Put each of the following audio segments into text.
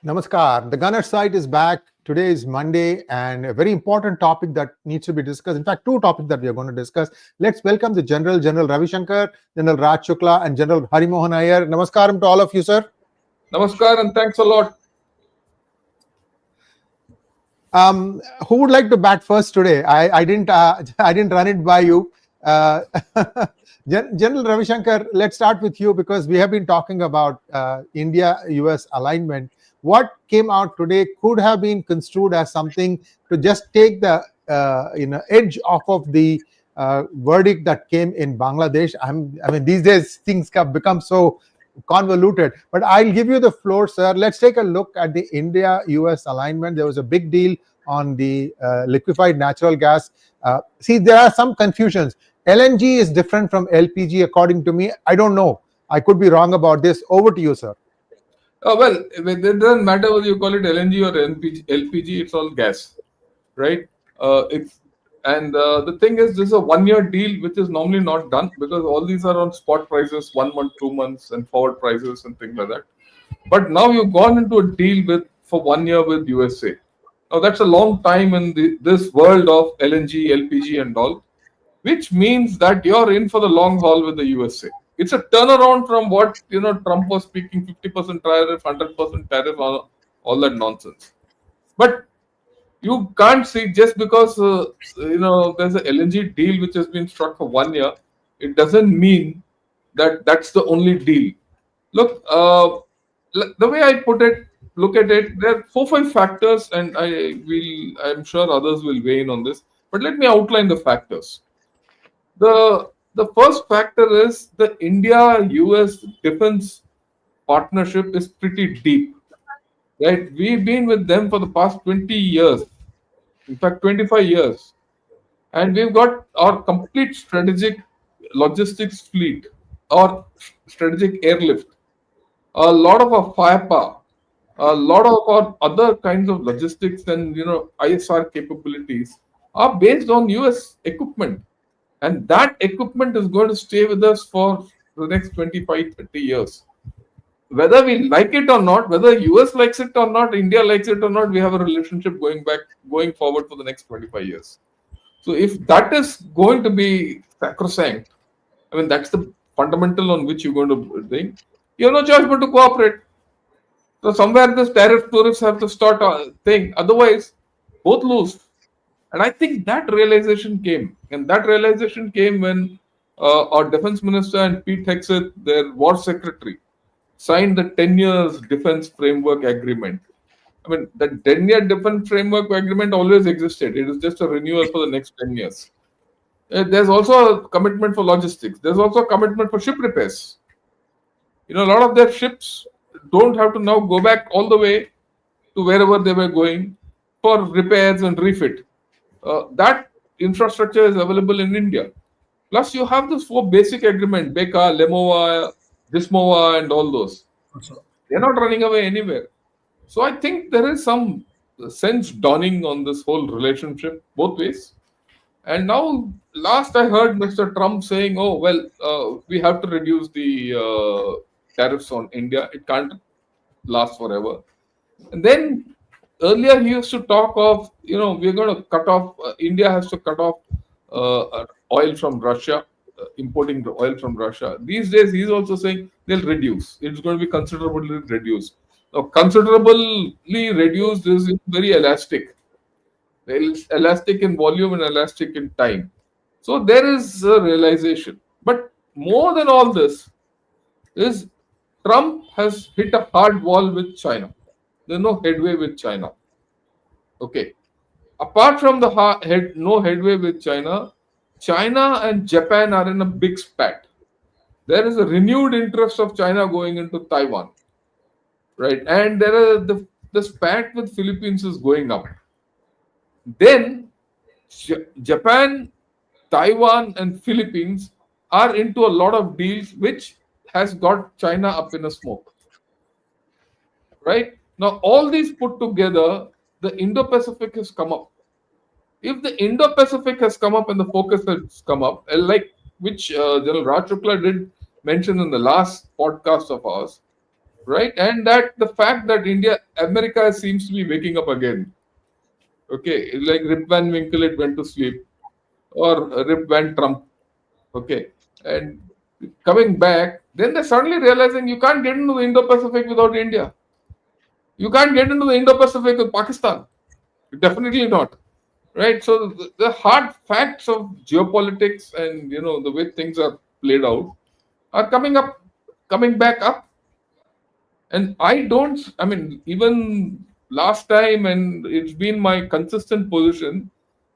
Namaskar. The Gunner site is back. Today is Monday, and a very important topic that needs to be discussed. In fact, two topics that we are going to discuss. Let's welcome the General Ravi Shankar, General Raj Shukla, and General Harimohan Iyer. Namaskaram to all of you, sir. Namaskar and thanks a lot. Who would like to bat first today? I didn't I didn't run it by you. Uh, General Ravi Shankar, let's start with you because we have been talking about India-US alignment. What came out today could have been construed as something to just take the edge off of the verdict that came in Bangladesh. I mean, these days things have become so convoluted, but I'll give you the floor, sir. Let's take a look at the India-US alignment. There was a big deal on the liquefied natural gas. See, there are some confusions. LNG is different from LPG, according to me. I don't know. I could be wrong about this. Over to you, sir. Well, it doesn't matter whether you call it LNG or LPG, it's all gas, right? The thing is, this is a 1-year deal, which is normally not done because all these are on spot prices, 1 month, 2 months, and forward prices and things like that. But now you've gone into a deal for 1 year with USA. Now that's a long time in this world of LNG, LPG, and all, which means that you're in for the long haul with the USA. It's a turnaround from what Trump was speaking: 50% tariff, 100% tariff, all that nonsense. But you can't see just because there's a LNG deal which has been struck for 1 year, it doesn't mean that that's the only deal. Look, the way I look at it, there are 4-5 factors, and I'm sure others will weigh in on this. But let me outline the factors. The first factor is the India-US defense partnership is pretty deep, right? We've been with them for the past 20 years, in fact 25 years, and we've got our complete strategic logistics fleet or strategic airlift, a lot of our firepower, a lot of our other kinds of logistics and ISR capabilities are based on US equipment. And that equipment is going to stay with us for the next 25, 30 years. Whether we like it or not, whether US likes it or not, India likes it or not, we have a relationship going forward for the next 25 years. So if that is going to be sacrosanct, I mean, that's the fundamental on which you're going to think, you have no choice but to cooperate. So somewhere this tariffs have to start a thing. Otherwise, both lose. And I think that realization came. And that realization came when our defense minister and Pete Hegseth, their war secretary, signed the 10 years defense framework agreement. I mean, the 10-year defense framework agreement always existed. It is just a renewal for the next 10 years. There's also a commitment for logistics. There's also a commitment for ship repairs. A lot of their ships don't have to now go back all the way to wherever they were going for repairs and refit. That infrastructure is available in India. Plus, you have this 4 basic agreement: Beka, Lemova, Dismova, and all those. They're not running away anywhere. So I think there is some sense dawning on this whole relationship both ways. And now, last I heard Mr. Trump saying, "Oh well, we have to reduce the tariffs on India. It can't last forever." And then earlier he used to talk of, we're going to cut off, India has to cut off oil from Russia, importing the oil from Russia. These days he's also saying they'll reduce. It's going to be considerably reduced. Now, considerably reduced is very elastic. It's elastic in volume and elastic in time. So there is a realization. But more than all this is Trump has hit a hard wall with China. There's no headway with China. Okay. Apart from the no headway with China, China and Japan are in a big spat. There is a renewed interest of China going into Taiwan, right? And there are the spat with Philippines is going up. Then Japan, Taiwan, and Philippines are into a lot of deals, which has got China up in a smoke, right? Now, all these put together, the Indo-Pacific has come up. If the Indo-Pacific has come up and the focus has come up, like which General Raj Shukla did mention in the last podcast of ours, right? And that the fact that America seems to be waking up again. Okay, like Rip Van Winkle, it went to sleep, or Rip Van Trump. Okay, and coming back, then they're suddenly realizing you can't get into the Indo-Pacific without India. You can't get into the Indo-Pacific with Pakistan. Definitely not. Right. So the hard facts of geopolitics and the way things are played out are coming back up. And I don't. I mean, even last time, and it's been my consistent position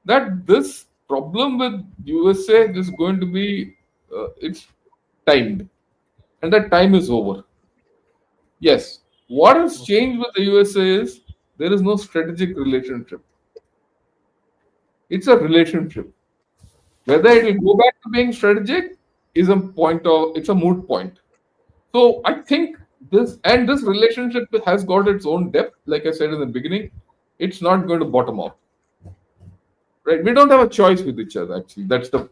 that this problem with USA is going to be it's timed, and that time is over. Yes. What has changed with the USA is there is no strategic relationship. It's a relationship. Whether it will go back to being strategic is a point of it's a moot point. So I think this relationship has got its own depth. Like I said in the beginning, it's not going to bottom out. Right? We don't have a choice with each other. Actually, that's the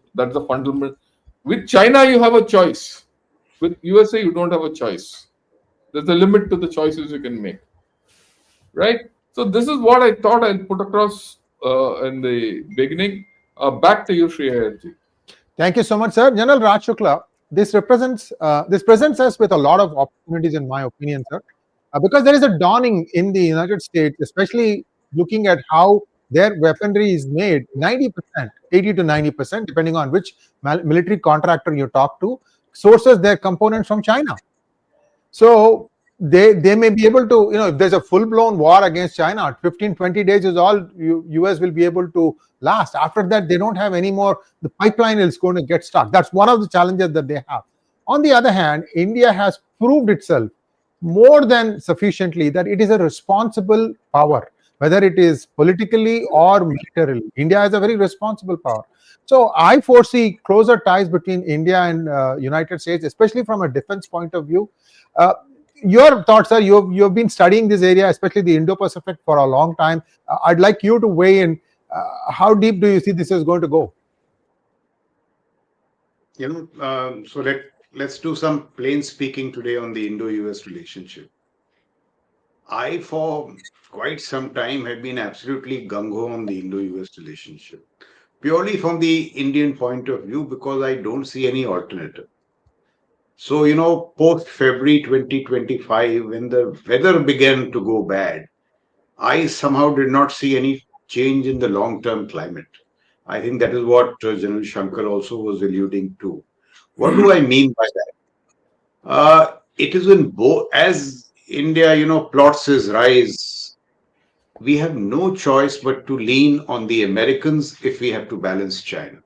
fundamental. With China, you have a choice. With USA, you don't have a choice. There's a limit to the choices you can make. Right? So this is what I thought I'll put across in the beginning. Back to you, Shri Ayerji. Thank you so much, sir. General Raj Shukla, this presents us with a lot of opportunities, in my opinion, sir, because there is a dawning in the United States, especially looking at how their weaponry is made. 90%, 80 to 90%, depending on which military contractor you talk to, sources their components from China. So they may be able to, if there's a full blown war against China, 15-20 days is all US will be able to last. After that, they don't have any more. The pipeline is going to get stuck. That's one of the challenges that they have. On the other hand, India has proved itself more than sufficiently that it is a responsible power, whether it is politically or militarily. India is a very responsible power. So I foresee closer ties between India and United States, especially from a defense point of view. Uh, your thoughts, sir? You've been studying this area, especially the Indo-Pacific, for a long time. I'd like you to weigh in. How deep do you see this is going to go? So let's do some plain speaking today on the Indo-US relationship. I, for quite some time, have been absolutely gung-ho on the Indo-US relationship, purely from the Indian point of view, because I don't see any alternative. So, post February 2025, when the weather began to go bad, I somehow did not see any change in the long-term climate. I think that is what General Shankar also was alluding to. What do I mean by that? It is in both, as India, plots its rise, we have no choice but to lean on the Americans if we have to balance China.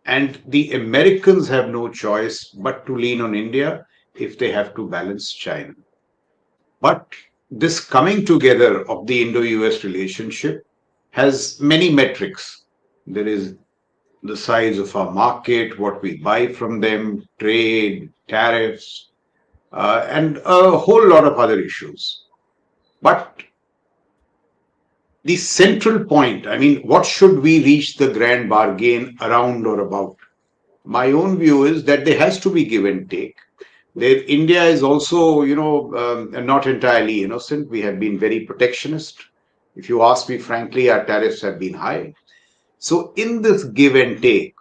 And the Americans have no choice but to lean on India if they have to balance China. But this coming together of the Indo-US relationship has many metrics. There is the size of our market, what we buy from them, trade, tariffs, and a whole lot of other issues. But the central point, I mean, what should we reach the grand bargain around or about? My own view is that there has to be give and take. India is also, not entirely innocent. We have been very protectionist. If you ask me frankly, our tariffs have been high. So in this give and take,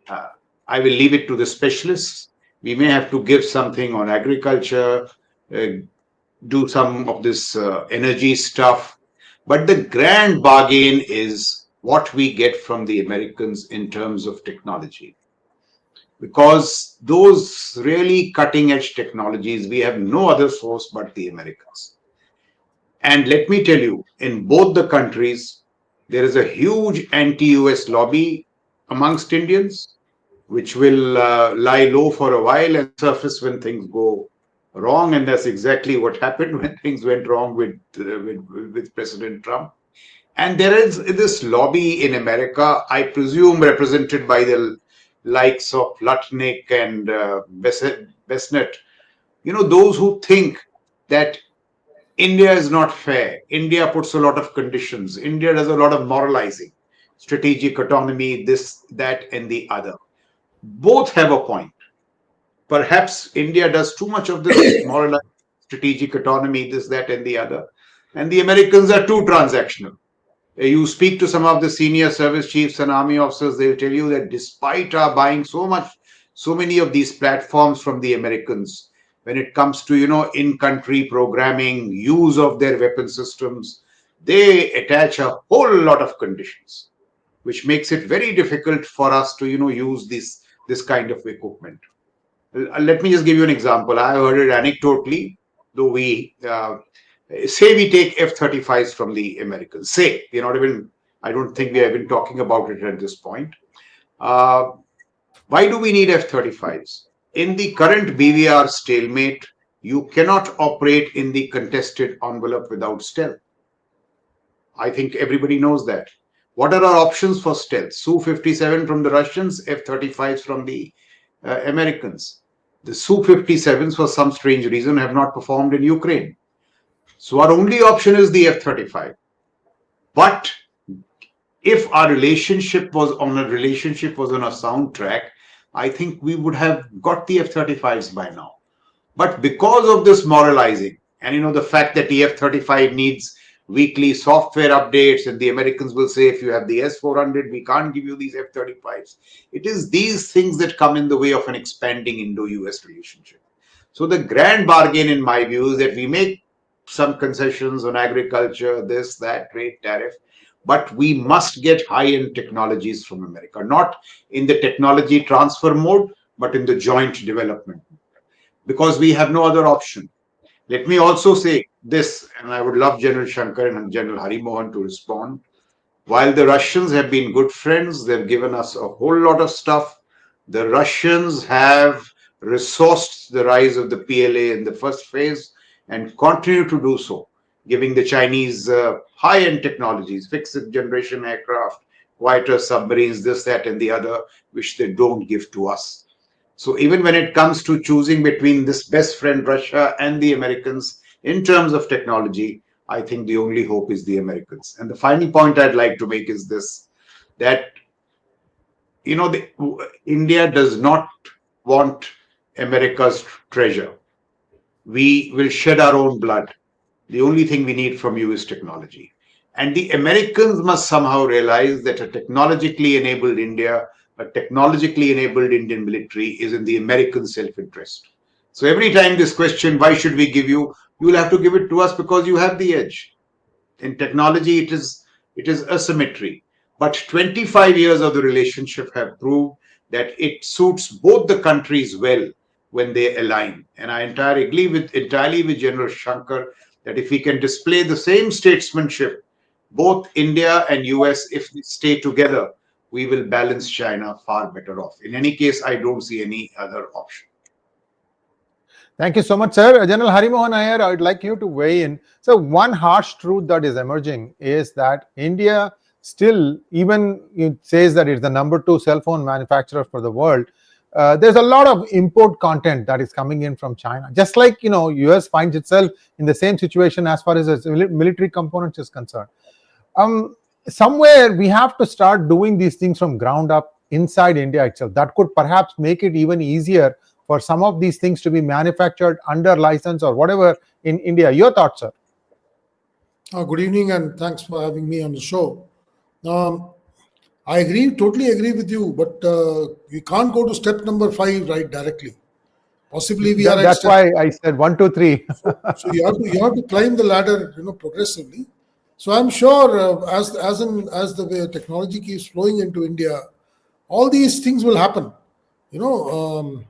uh, I will leave it to the specialists. We may have to give something on agriculture, uh, do some of this energy stuff. But the grand bargain is what we get from the Americans in terms of technology. Because those really cutting edge technologies, we have no other source but the Americans. And let me tell you, in both the countries, there is a huge anti US lobby amongst Indians, which will lie low for a while and surface when things go wrong. And that's exactly what happened when things went wrong with President Trump. And there is this lobby in America, I presume represented by the likes of Lutnick and Besnet, those who think that India is not fair. India puts a lot of conditions. India does a lot of moralizing, strategic autonomy, this, that, and the other. Both have a point. Perhaps India does too much of this moralizing strategic autonomy, this, that, and the other. And the Americans are too transactional. You speak to some of the senior service chiefs and army officers, they'll tell you that despite our buying so many of these platforms from the Americans, when it comes to, in-country programming, use of their weapon systems, they attach a whole lot of conditions, which makes it very difficult for us to, use this kind of equipment. Let me just give you an example. I heard it anecdotally, though say we take F-35s from the Americans. Say, I don't think we have been talking about it at this point. Why do we need F-35s? In the current BVR stalemate, you cannot operate in the contested envelope without stealth. I think everybody knows that. What are our options for stealth? Su-57 from the Russians, F-35s from the Americans. The Su-57s, for some strange reason, have not performed in Ukraine. So our only option is the F-35. But if our relationship was on a sound track, I think we would have got the F-35s by now. But because of this moralizing, and the fact that the F-35 needs weekly software updates, and the Americans will say, if you have the S-400, we can't give you these F-35s. It is these things that come in the way of an expanding Indo-US relationship. So the grand bargain, in my view, is that we make some concessions on agriculture, this, that, trade, tariff, but we must get high-end technologies from America, not in the technology transfer mode, but in the joint development, because we have no other option. Let me also say this, and I would love General Shankar and General Harimohan to respond. While the Russians have been good friends, they've given us a whole lot of stuff. The Russians have resourced the rise of the PLA in the first phase and continue to do so, giving the Chinese high-end technologies, fixed generation aircraft, quieter submarines, this, that, and the other, which they don't give to us. So even when it comes to choosing between this best friend Russia and the Americans in terms of technology, I think the only hope is the Americans. And the final point I'd like to make is this, that India does not want America's treasure. We will shed our own blood. The only thing we need from you is technology. And the Americans must somehow realize that a technologically enabled India, a technologically enabled Indian military is in the American self-interest. So every time this question, why should we give you, you will have to give it to us because you have the edge. In technology, it is asymmetry. But 25 years of the relationship have proved that it suits both the countries well when they align. And I entirely agree with General Shankar that if we can display the same statesmanship, both India and US, if they stay together, we will balance China far better off. In any case, I don't see any other option. Thank you so much, sir. General Harimohan Iyer, I would like you to weigh in. So one harsh truth that is emerging is that India still, even it says that it's the number 2 cell phone manufacturer for the world, there's a lot of import content that is coming in from China. Just like, US finds itself in the same situation as far as its military components is concerned. Somewhere we have to start doing these things from ground up inside India itself. That could perhaps make it even easier for some of these things to be manufactured under license or whatever in India. Your thoughts, sir? Good evening, and thanks for having me on the show. I totally agree with you, but we can't go to step number 5 right directly. Possibly we are. That's why I said 1, 2, 3. So you have to climb the ladder, progressively. So I'm sure as the way technology keeps flowing into India, all these things will happen. The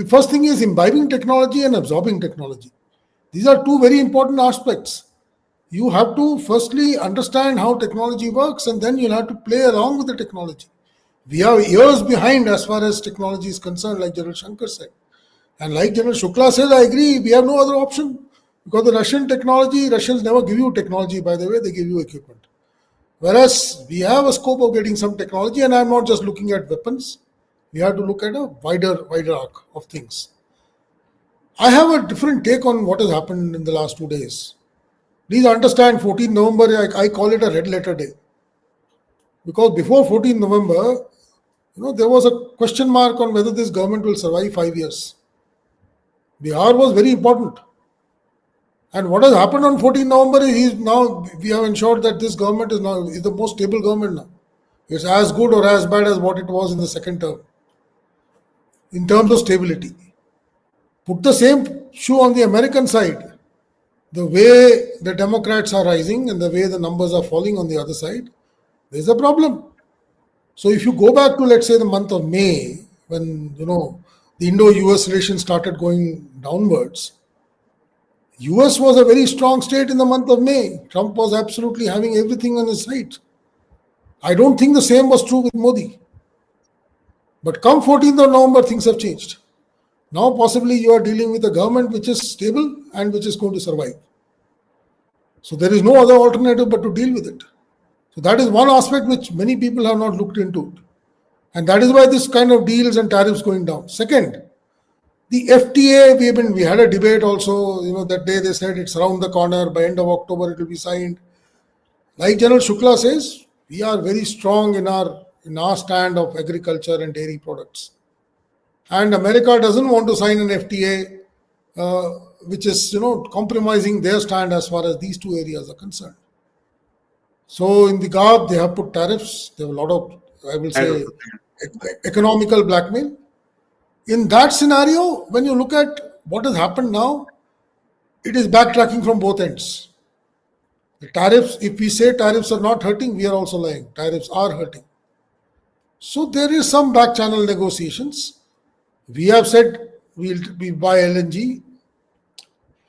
first thing is imbibing technology and absorbing technology. These are two very important aspects. You have to firstly understand how technology works, and then you'll have to play along with the technology. We are years behind as far as technology is concerned, like General Shankar said. And like General Shukla said, I agree, we have no other option. Because the Russians never give you technology, by the way, they give you equipment. Whereas we have a scope of getting some technology, and I'm not just looking at weapons. We have to look at a wider arc of things. I have a different take on what has happened in the last 2 days. Please understand, 14th November, I call it a red letter day. Because before 14th November, there was a question mark on whether this government will survive 5 years. Bihar was very important. And what has happened on 14 November is now we have ensured that this government is the most stable government now. It's as good or as bad as what it was in the second term in terms of stability. Put the same shoe on the American side. The way the Democrats are rising and the way the numbers are falling on the other side, there's a problem. So if you go back to, let's say, the month of May, when the Indo-US relations started going downwards, US was a very strong state in the month of May. Trump was absolutely having everything on his side. I don't think the same was true with Modi. But come 14th of November, things have changed. Now possibly you are dealing with a government which is stable and which is going to survive. So there is no other alternative but to deal with it. So that is one aspect which many people have not looked into. And that is why this kind of deals and tariffs going down. Second, the FTA, we had a debate also, that day they said it's around the corner, by end of October it will be signed. Like General Shukla says, we are very strong in our stand of agriculture and dairy products. And America doesn't want to sign an FTA which is compromising their stand as far as these two areas are concerned. So in the GAB, they have put tariffs. There have a lot of, I will say, economical blackmail. In that scenario, when you look at what has happened now, it is backtracking from both ends. The tariffs, if we say tariffs are not hurting, we are also lying. Tariffs are hurting. So there is some back channel negotiations. We have said we buy LNG.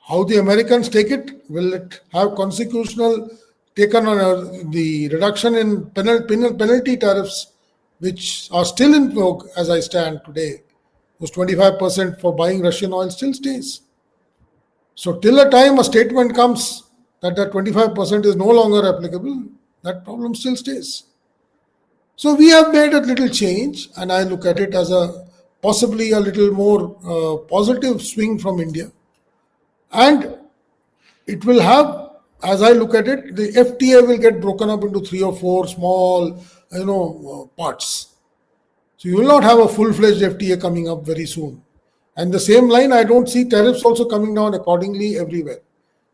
How the Americans take it? Will it have consequential taken on the reduction in penalty tariffs, which are still in vogue as I stand today? Those 25% for buying Russian oil still stays. So till a time a statement comes that 25% is no longer applicable, that problem still stays. So we have made a little change, and I look at it as possibly a little more positive swing from India. And it will have, as I look at it, the FTA will get broken up into 3 or 4 small, parts. So you will not have a full-fledged FTA coming up very soon. And the same line, I don't see tariffs also coming down accordingly everywhere.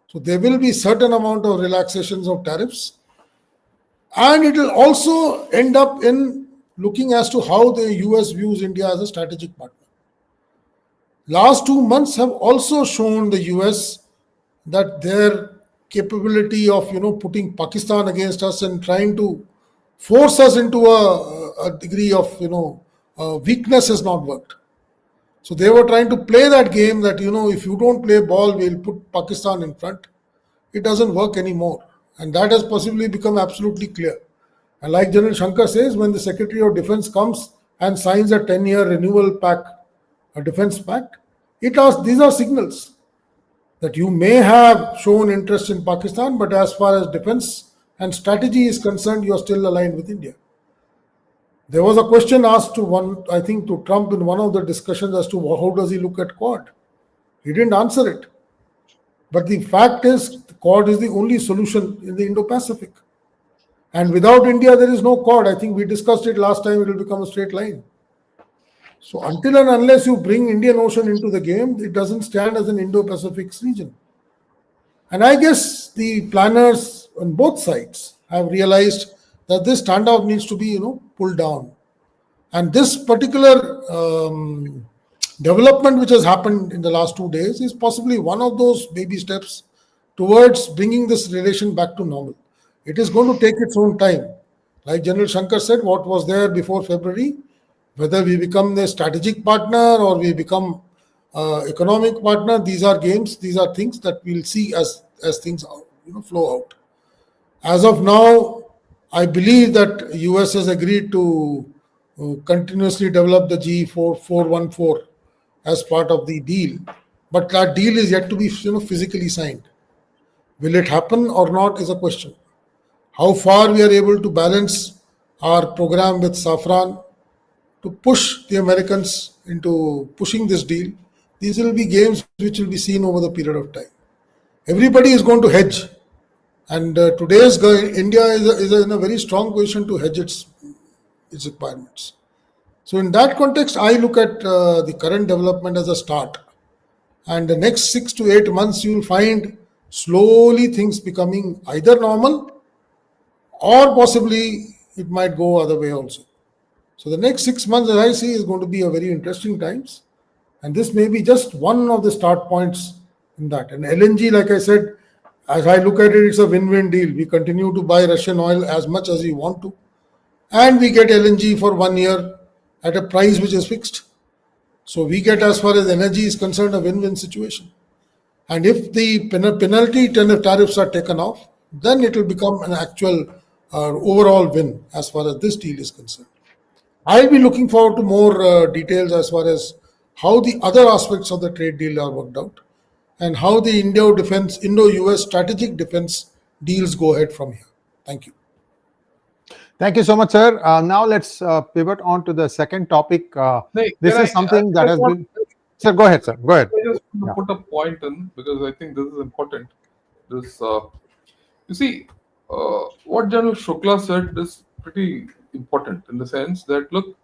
So there will be certain amount of relaxations of tariffs. And it will also end up in looking as to how the US views India as a strategic partner. Last 2 months have also shown the US that their capability of putting Pakistan against us and trying to force us into a degree of weakness has not worked. So they were trying to play that game that if you don't play ball, we'll put Pakistan in front. It doesn't work anymore, and that has possibly become absolutely clear. And like General Shankar says, when the Secretary of Defense comes and signs a 10-year renewal pact, a defense pact, these are signals that you may have shown interest in Pakistan, but as far as defense and strategy is concerned, you are still aligned with India. There was a question asked to Trump in one of the discussions as to how does he look at Quad. He didn't answer it. But the fact is, Quad is the only solution in the Indo-Pacific. And without India, there is no Quad. I think we discussed it last time, it will become a straight line. So until and unless you bring Indian Ocean into the game, it doesn't stand as an Indo-Pacific region. And I guess the planners on both sides have realized that this standoff needs to be, pulled down. And this particular development which has happened in the last 2 days is possibly one of those baby steps towards bringing this relation back to normal. It is going to take its own time. Like General Shankar said, what was there before February, whether we become a strategic partner or we become economic partner, these are games, these are things that we'll see as things flow out. As of now, I believe that US has agreed to continuously develop the G414 as part of the deal, but that deal is yet to be physically signed. Will it happen or not is a question. How far we are able to balance our program with Safran to push the Americans into pushing this deal, these will be games which will be seen over the period of time. Everybody is going to hedge, and today's India is in a very strong position to hedge its requirements. So in that context, I look at the current development as a start. And the next 6 to 8 months, you will find slowly things becoming either normal or possibly it might go other way also. So the next 6 months, as I see, is going to be a very interesting times, and this may be just one of the start points in that. And LNG, like I said, as I look at it, it's a win-win deal. We continue to buy Russian oil as much as we want to, and we get LNG for 1 year at a price which is fixed. So we get, as far as energy is concerned, a win-win situation. And if the penalty tariffs are taken off, then it will become an actual overall win as far as this deal is concerned. I'll be looking forward to more details as far as how the other aspects of the trade deal are worked out and how the Indo-US strategic defense deals go ahead from here. Thank you. Thank you so much, sir. Now let's pivot on to the second topic. This is something that has been. Sir, go ahead, sir. Go ahead. I just want to put a point in because I think this is important. This, you see, what General Shukla said is pretty important in the sense that look,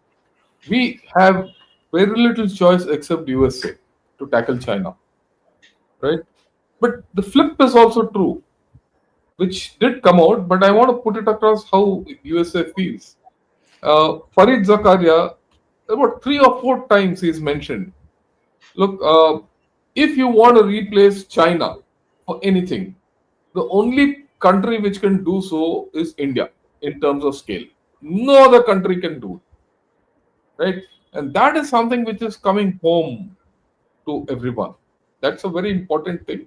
we have very little choice except USA to tackle China, right? But the flip is also true, which did come out. But I want to put it across how USA feels. Farid Zakaria, about 3 or 4 times he's mentioned. Look, if you want to replace China for anything, the only country which can do so is India in terms of scale. No other country can do it, right? And that is something which is coming home to everyone. That's a very important thing.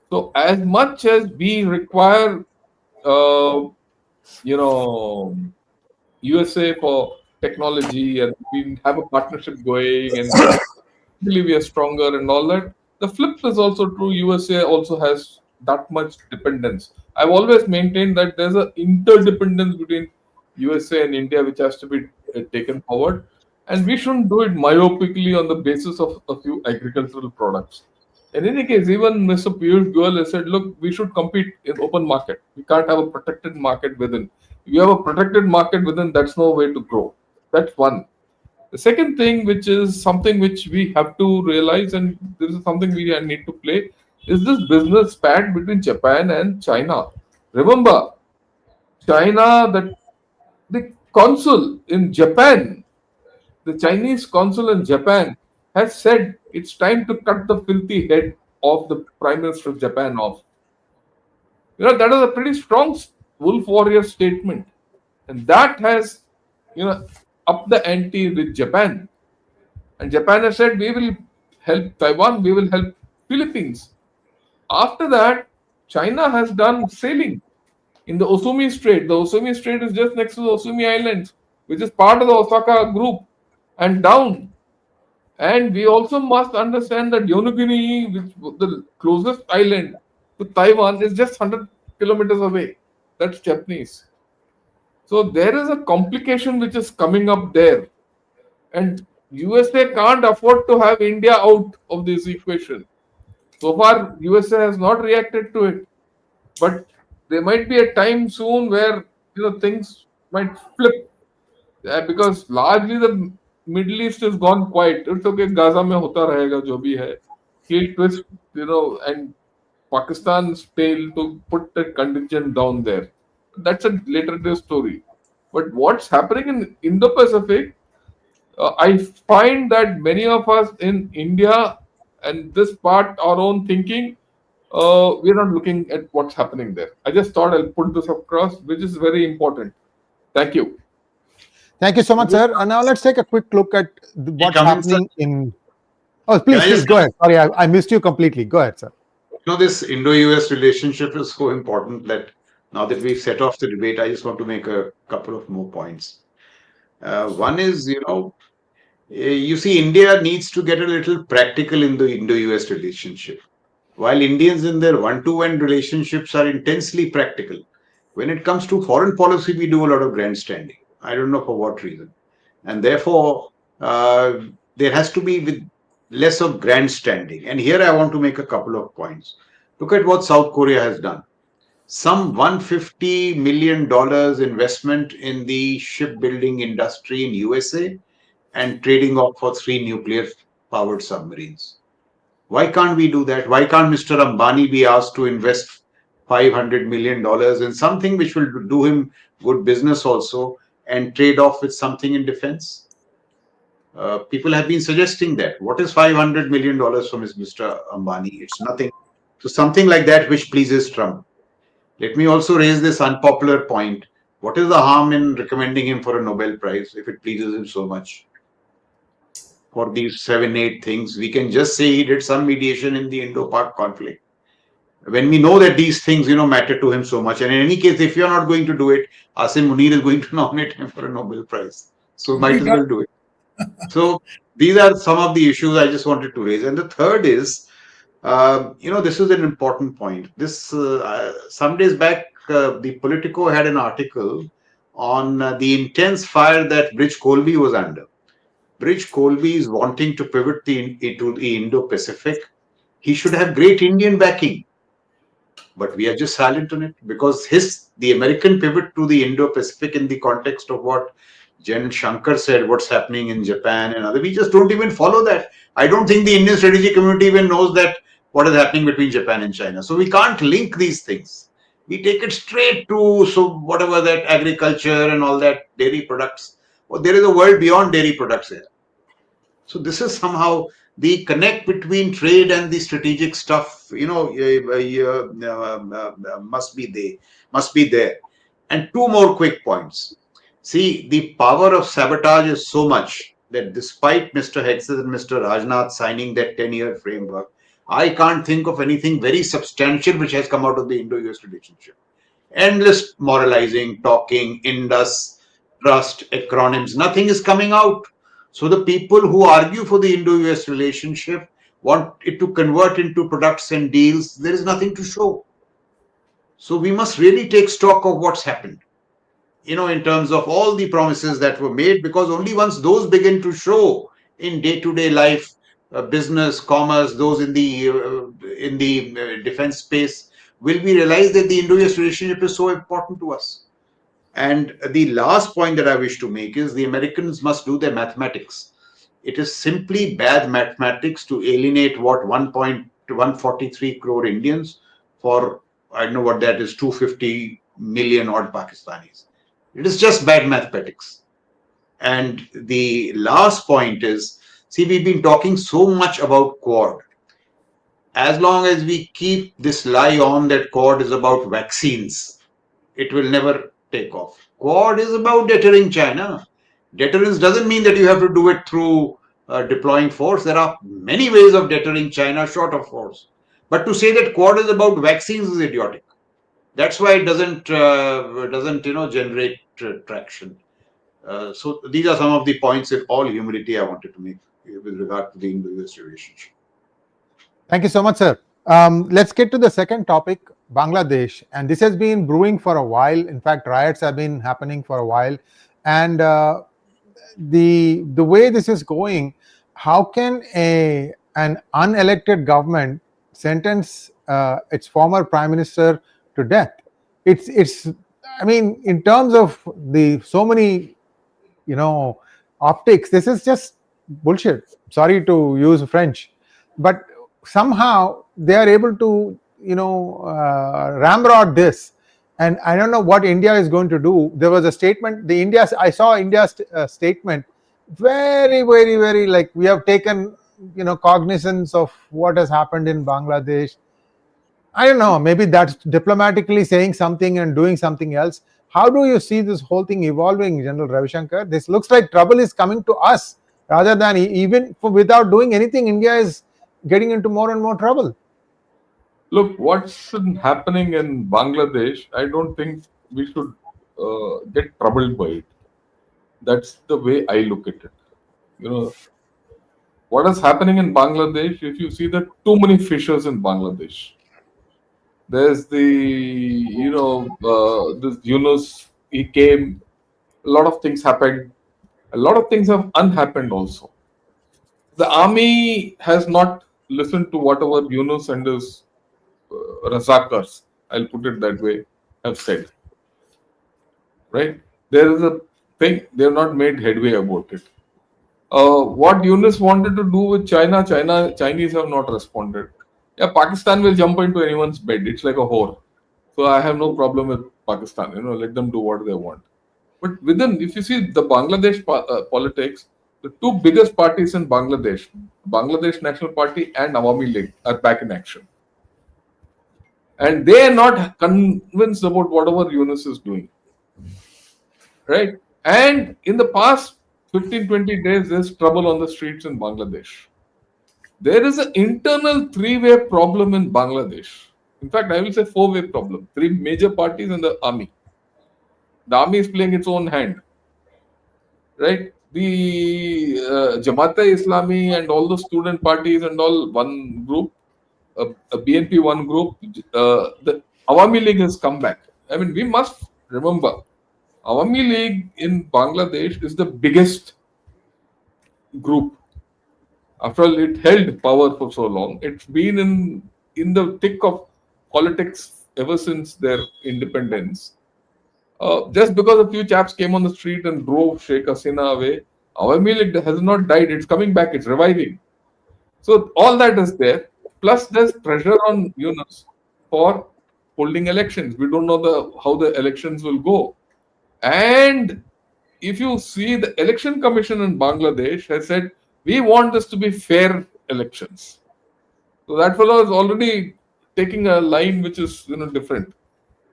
So, as much as we require, uh, you know, USA for technology and we have a partnership going and believe we are stronger and all that. The flip is also true. USA also has that much dependence. I've always maintained that there's an interdependence between USA and India which has to be taken forward, and we shouldn't do it myopically on the basis of a few agricultural products. In any case, even Mr. Piyush Goyal has said, look, we should compete in open market. We can't have a protected market within. If you have a protected market within, that's no way to grow. That's one. The second thing, which is something which we have to realize, and this is something we need to play, is this business spat between Japan and China. Remember, China, that the consul in Japan, the Chinese consul in Japan, has said it's time to cut the filthy head of the Prime Minister of Japan off. That is a pretty strong wolf warrior statement, and that has, up the ante with Japan. And Japan has said, we will help Taiwan, we will help Philippines. After that, China has done sailing in the Osumi Strait. The Osumi Strait is just next to the Osumi Islands, which is part of the Osaka group, and down. And we also must understand that Yonaguni, which the closest island to Taiwan, is just 100 kilometers away. That's Japanese. So there is a complication which is coming up there. And USA can't afford to have India out of this equation. So far, USA has not reacted to it, but there might be a time soon where things might flip, because largely the Middle East has gone quiet. It's okay, Gaza mein hota rahega jo bhi hai. He'll twist, and Pakistan's tail to put the contingent down there. That's a later day story. But what's happening in Indo-Pacific? I find that many of us in India and this part, our own thinking, we're not looking at what's happening there. I just thought I'll put this across, which is very important. Thank you. Thank you so much, sir. Now let's take a quick look at what's happening in. Oh, please go ahead. Sorry, I missed you completely. Go ahead, sir. This Indo-US relationship is so important that now that we've set off the debate, I just want to make a couple of more points. One is, you see, India needs to get a little practical in the Indo-US relationship. While Indians in their one-to-one relationships are intensely practical, when it comes to foreign policy, we do a lot of grandstanding. I don't know for what reason. And therefore, there has to be with less of grandstanding. And here I want to make a couple of points. Look at what South Korea has done. Some $150 million investment in the shipbuilding industry in USA and trading off for 3 nuclear-powered submarines. Why can't we do that? Why can't Mr. Ambani be asked to invest $500 million in something which will do him good business also and trade off with something in defense? People have been suggesting that. What is $500 million from Mr. Ambani? It's nothing. So something like that which pleases Trump. Let me also raise this unpopular point. What is the harm in recommending him for a Nobel Prize if it pleases him so much? For these 7, 8 things, we can just say he did some mediation in the Indo-Pak conflict. When we know that these things, matter to him so much, and in any case, if you're not going to do it, Asim Munir is going to nominate him for a Nobel Prize. So might as well do it. So these are some of the issues I just wanted to raise. And the third is, this is an important point. This some days back, the Politico had an article on the intense fire that Bridge Colby was under. Bridge Colby is wanting to pivot into the Indo-Pacific. He should have great Indian backing, but we are just silent on it because the American pivot to the Indo-Pacific in the context of what Gen Shankar said, what's happening in Japan and other, we just don't even follow that. I don't think the Indian strategy community even knows that what is happening between Japan and China. So we can't link these things. We take it straight to whatever that agriculture and all that dairy products. Well, there is a world beyond dairy products here. So this is somehow the connect between trade and the strategic stuff, must be there. And two more quick points. See, the power of sabotage is so much that despite Mr. Hexes and Mr. Rajnath signing that 10-year framework, I can't think of anything very substantial which has come out of the Indo-US relationship. Endless moralizing, talking, Indus, trust, acronyms, nothing is coming out. So the people who argue for the Indo-US relationship want it to convert into products and deals. There is nothing to show. So we must really take stock of what's happened, in terms of all the promises that were made, because only once those begin to show in day-to-day life, business, commerce, those in the defense space, will we realize that the Indo-US relationship is so important to us. And the last point that I wish to make is the Americans must do their mathematics. It is simply bad mathematics to alienate 1.143 crore Indians for, I don't know what that is, 250 million odd Pakistanis. It is just bad mathematics. And the last point is, see, we've been talking so much about Quad. As long as we keep this lie on that Quad is about vaccines, it will never take off. Quad is about deterring China. Deterrence doesn't mean that you have to do it through deploying force. There are many ways of deterring China short of force. But to say that Quad is about vaccines is idiotic. That's why it doesn't generate traction. So these are some of the points in all humility I wanted to make with regard to the Indo-US relationship. Thank you so much, sir. Let's get to the second topic, Bangladesh. And this has been brewing for a while. In fact, riots have been happening for a while. And the way this is going, how can an unelected government sentence its former prime minister to death? It's I mean, in terms of the so many optics, this is just bullshit. Sorry to use French, but somehow they are able to ramrod this, and I don't know what India is going to do. There was a statement, I saw India's statement, very very very like, we have taken cognizance of what has happened in Bangladesh. I don't know, maybe that's diplomatically saying something and doing something else. How do you see this whole thing evolving, General Ravi Shankar? This looks like trouble is coming to us rather than even without doing anything, India is getting into more and more trouble. Look, what's happening in Bangladesh, I don't think we should get troubled by it. That's the way I look at it. What is happening in Bangladesh, if you see, there are too many fissures in Bangladesh. There's this Yunus, he came, a lot of things happened. A lot of things have unhappened also. The army has not listened to whatever Yunus and his Razakars, I'll put it that way, have said. Right? There is a thing, they have not made headway about it. What Yunus wanted to do with Chinese have not responded. Yeah, Pakistan will jump into anyone's bed. It's like a whore. So I have no problem with Pakistan. Let them do what they want. But within, if you see the Bangladesh politics, the two biggest parties in Bangladesh, Bangladesh National Party and Awami League, are back in action. And they are not convinced about whatever Yunus is doing. Right? And in the past 15-20 days, there's trouble on the streets in Bangladesh. There is an internal three-way problem in Bangladesh. In fact, I will say four-way problem. Three major parties and the army. The army is playing its own hand. Right? The Jamaat-e-Islami and all the student parties and all one group, a BNP one group, the Awami League has come back. I mean, we must remember, Awami League in Bangladesh is the biggest group. After all, it held power for so long. It's been in the thick of politics ever since their independence. Just because a few chaps came on the street and drove Sheikh Hasina away, Awami League has not died. It's coming back. It's reviving. So all that is there. Plus, there's pressure on Yunus for holding elections. We don't know how the elections will go. And if you see, the election commission in Bangladesh has said, we want this to be fair elections. So that fellow is already taking a line which is different.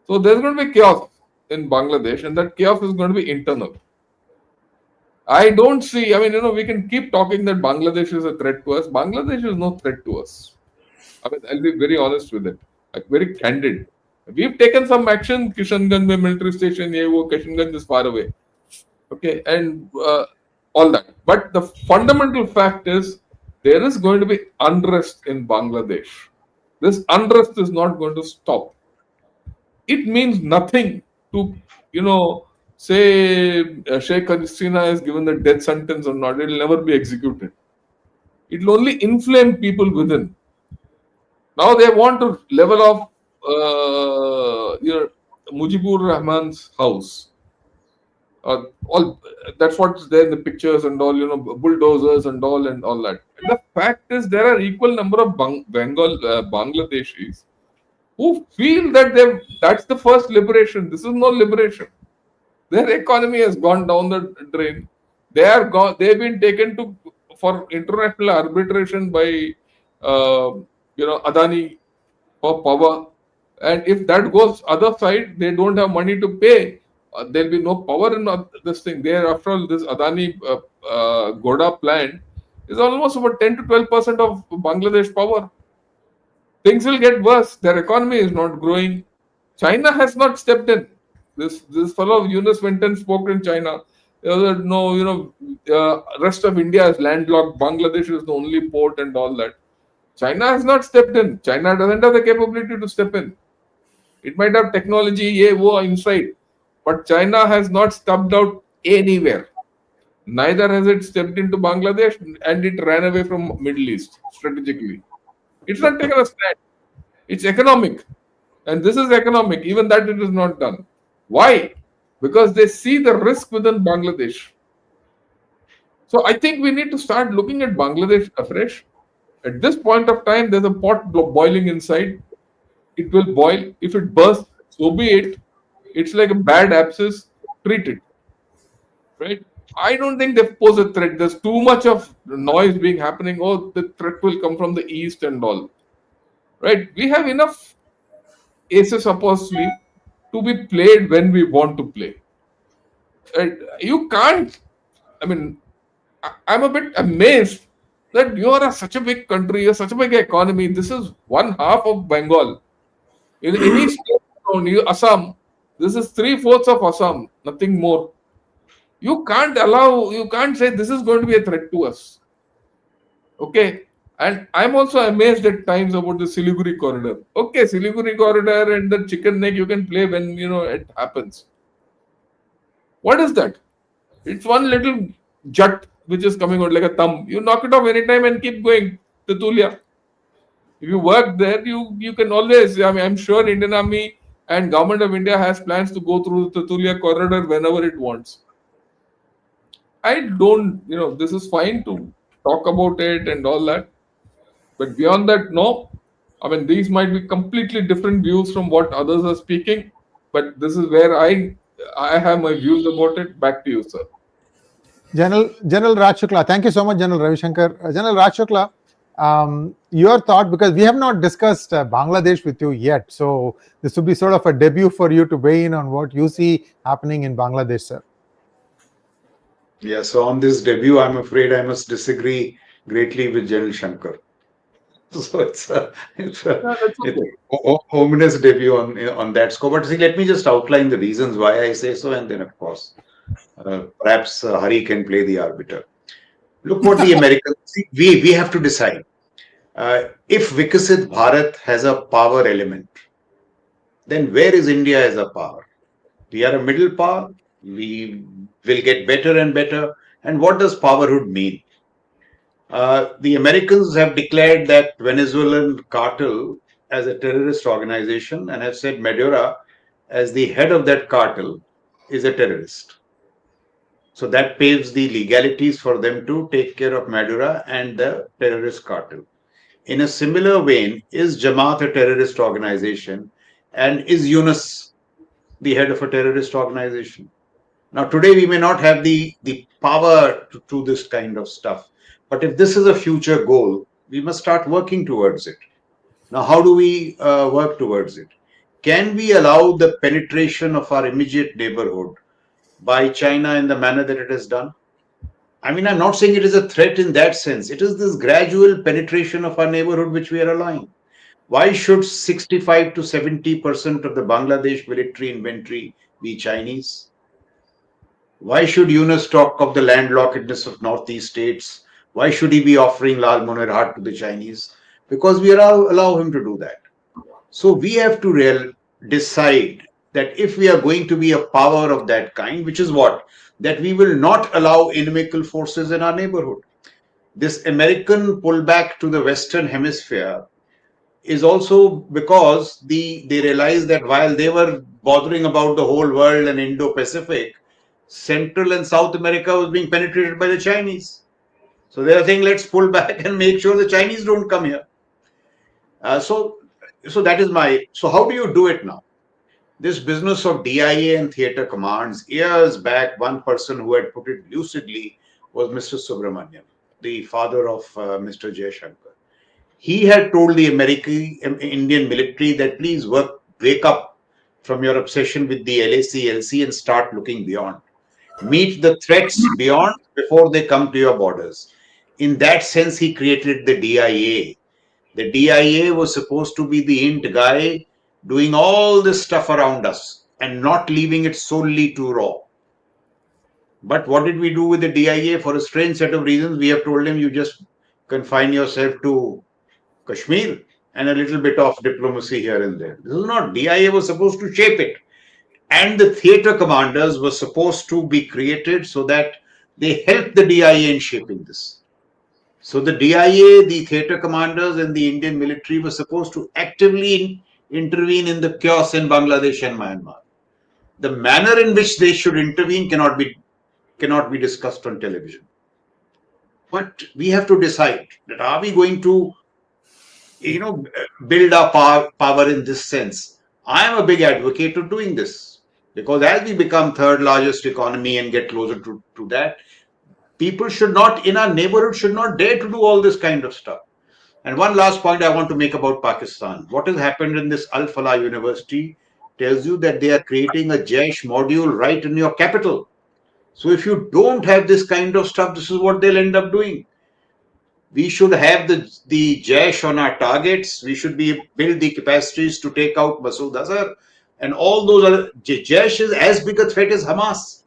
So there's going to be chaos in Bangladesh, and that chaos is going to be internal. I don't see, we can keep talking that Bangladesh is a threat to us. Bangladesh is no threat to us. I'll be very honest with it, like very candid. We've taken some action. Kishanganj military station, Kishanganj is far away. Okay, and all that. But the fundamental fact is there is going to be unrest in Bangladesh. This unrest is not going to stop. It means nothing to, say Sheikh Hasina is given the death sentence or not. It will never be executed. It will only inflame people within. Now they want to level off, Mujibur Rahman's house. All that's what's there in the pictures and all, bulldozers and all that. And the fact is, there are equal number of Bangladeshis who feel that that's the first liberation. This is no liberation. Their economy has gone down the drain. They've been taken for international arbitration by Adani for power. And if that goes other side, they don't have money to pay. There'll be no power in this thing. After all, this Adani Goda plant is almost about 10 to 12% of Bangladesh power. Things will get worse. Their economy is not growing. China has not stepped in. This fellow Yunus went and spoke in China. No, rest of India is landlocked. Bangladesh is the only port and all that. China has not stepped in. China doesn't have the capability to step in. It might have technology, inside. But China has not stepped out anywhere. Neither has it stepped into Bangladesh, and it ran away from Middle East strategically. It's not taken a stand. It's economic. And this is economic. Even that it is not done. Why? Because they see the risk within Bangladesh. So I think we need to start looking at Bangladesh afresh. At this point of time, there's a pot boiling inside. It will boil. If it bursts, so be it. It's like a bad abscess. Treat it. Right? I don't think they pose a threat. There's too much of noise being happening. Oh, the threat will come from the east and all. Right? We have enough aces up our sleeve to be played when we want to play. Right? You can't. I'm a bit amazed that you are such a big country, you're such a big economy. This is one half of Bengal. In any state around you, Assam, this is 3/4 of Assam, nothing more. You can't say this is going to be a threat to us. Okay. And I'm also amazed at times about the Siliguri corridor. Okay, Siliguri corridor and the chicken neck you can play when it happens. What is that? It's one little jut which is coming out like a thumb. You knock it off anytime and keep going. Tutulia. If you work there, you can always. I'm sure Indian Army and Government of India has plans to go through the Tutulia corridor whenever it wants. I don't, this is fine to talk about it and all that, but beyond that, no. I mean, these might be completely different views from what others are speaking, but this is where I have my views about it. Back to you, sir. General Raj Shukla, thank you so much, General Ravi Shankar. General Raj Shukla, your thought, because we have not discussed Bangladesh with you yet, so this would be sort of a debut for you to weigh in on what you see happening in Bangladesh, sir. Yeah, so on this debut, I'm afraid I must disagree greatly with General Shankar. So Yeah, that's it's okay. ominous debut on that score. But see, let me just outline the reasons why I say so, and then of course, perhaps Hari can play the arbiter. Look what the Americans see. We have to decide if Vikasit Bharat has a power element, then where is India as a power? We are a middle power. We will get better and better. And what does powerhood mean? The Americans have declared that Venezuelan cartel as a terrorist organization and have said Maduro, as the head of that cartel, is a terrorist. So that paves the legalities for them to take care of Maduro and the terrorist cartel. In a similar vein, is Jamaat a terrorist organization? And is Yunus the head of a terrorist organization? Now, today we may not have the power to do this kind of stuff. But if this is a future goal, we must start working towards it. Now, how do we work towards it? Can we allow the penetration of our immediate neighborhood by China in the manner that it has done? I mean, I'm not saying it is a threat in that sense. It is this gradual penetration of our neighborhood which we are allowing. Why should 65 to 70% of the Bangladesh military inventory be Chinese? Why should Yunus talk of the landlockedness of Northeast states? Why should he be offering Lal Monerhat to the Chinese? Because we allow him to do that. So we have to decide that if we are going to be a power of that kind, which is what? That we will not allow inimical forces in our neighborhood. This American pullback to the Western Hemisphere is also because they realized that while they were bothering about the whole world and Indo-Pacific, Central and South America was being penetrated by the Chinese. So they are saying, let's pull back and make sure the Chinese don't come here. So that is so how do you do it now? This business of DIA and theater commands, years back, one person who had put it lucidly was Mr. Subramaniam, the father of Mr. Jayashankar. He had told the Indian military that please wake up from your obsession with the LAC, and start looking beyond. Meet the threats beyond before they come to your borders. In that sense, he created the DIA. The DIA was supposed to be the int guy doing all this stuff around us and not leaving it solely to raw. But what did we do with the DIA? For a strange set of reasons, we have told him you just confine yourself to Kashmir and a little bit of diplomacy here and there. This is not. DIA was supposed to shape it. And the theater commanders were supposed to be created so that they helped the DIA in shaping this. So the DIA, the theater commanders, and the Indian military were supposed to actively intervene in the chaos in Bangladesh and Myanmar. The manner in which they should intervene cannot be discussed on television. But we have to decide that are we going to build our power in this sense. I am a big advocate of doing this because as we become third largest economy and get closer to that, people should not, in our neighborhood, should not dare to do all this kind of stuff. And one last point I want to make about Pakistan. What has happened in this Al Falah University tells you that they are creating a Jaish module right in your capital. So if you don't have this kind of stuff, this is what they'll end up doing. We should have the Jaish on our targets. We should build the capacities to take out Masood Azhar. And all those other, Jaish is as big a threat as Hamas.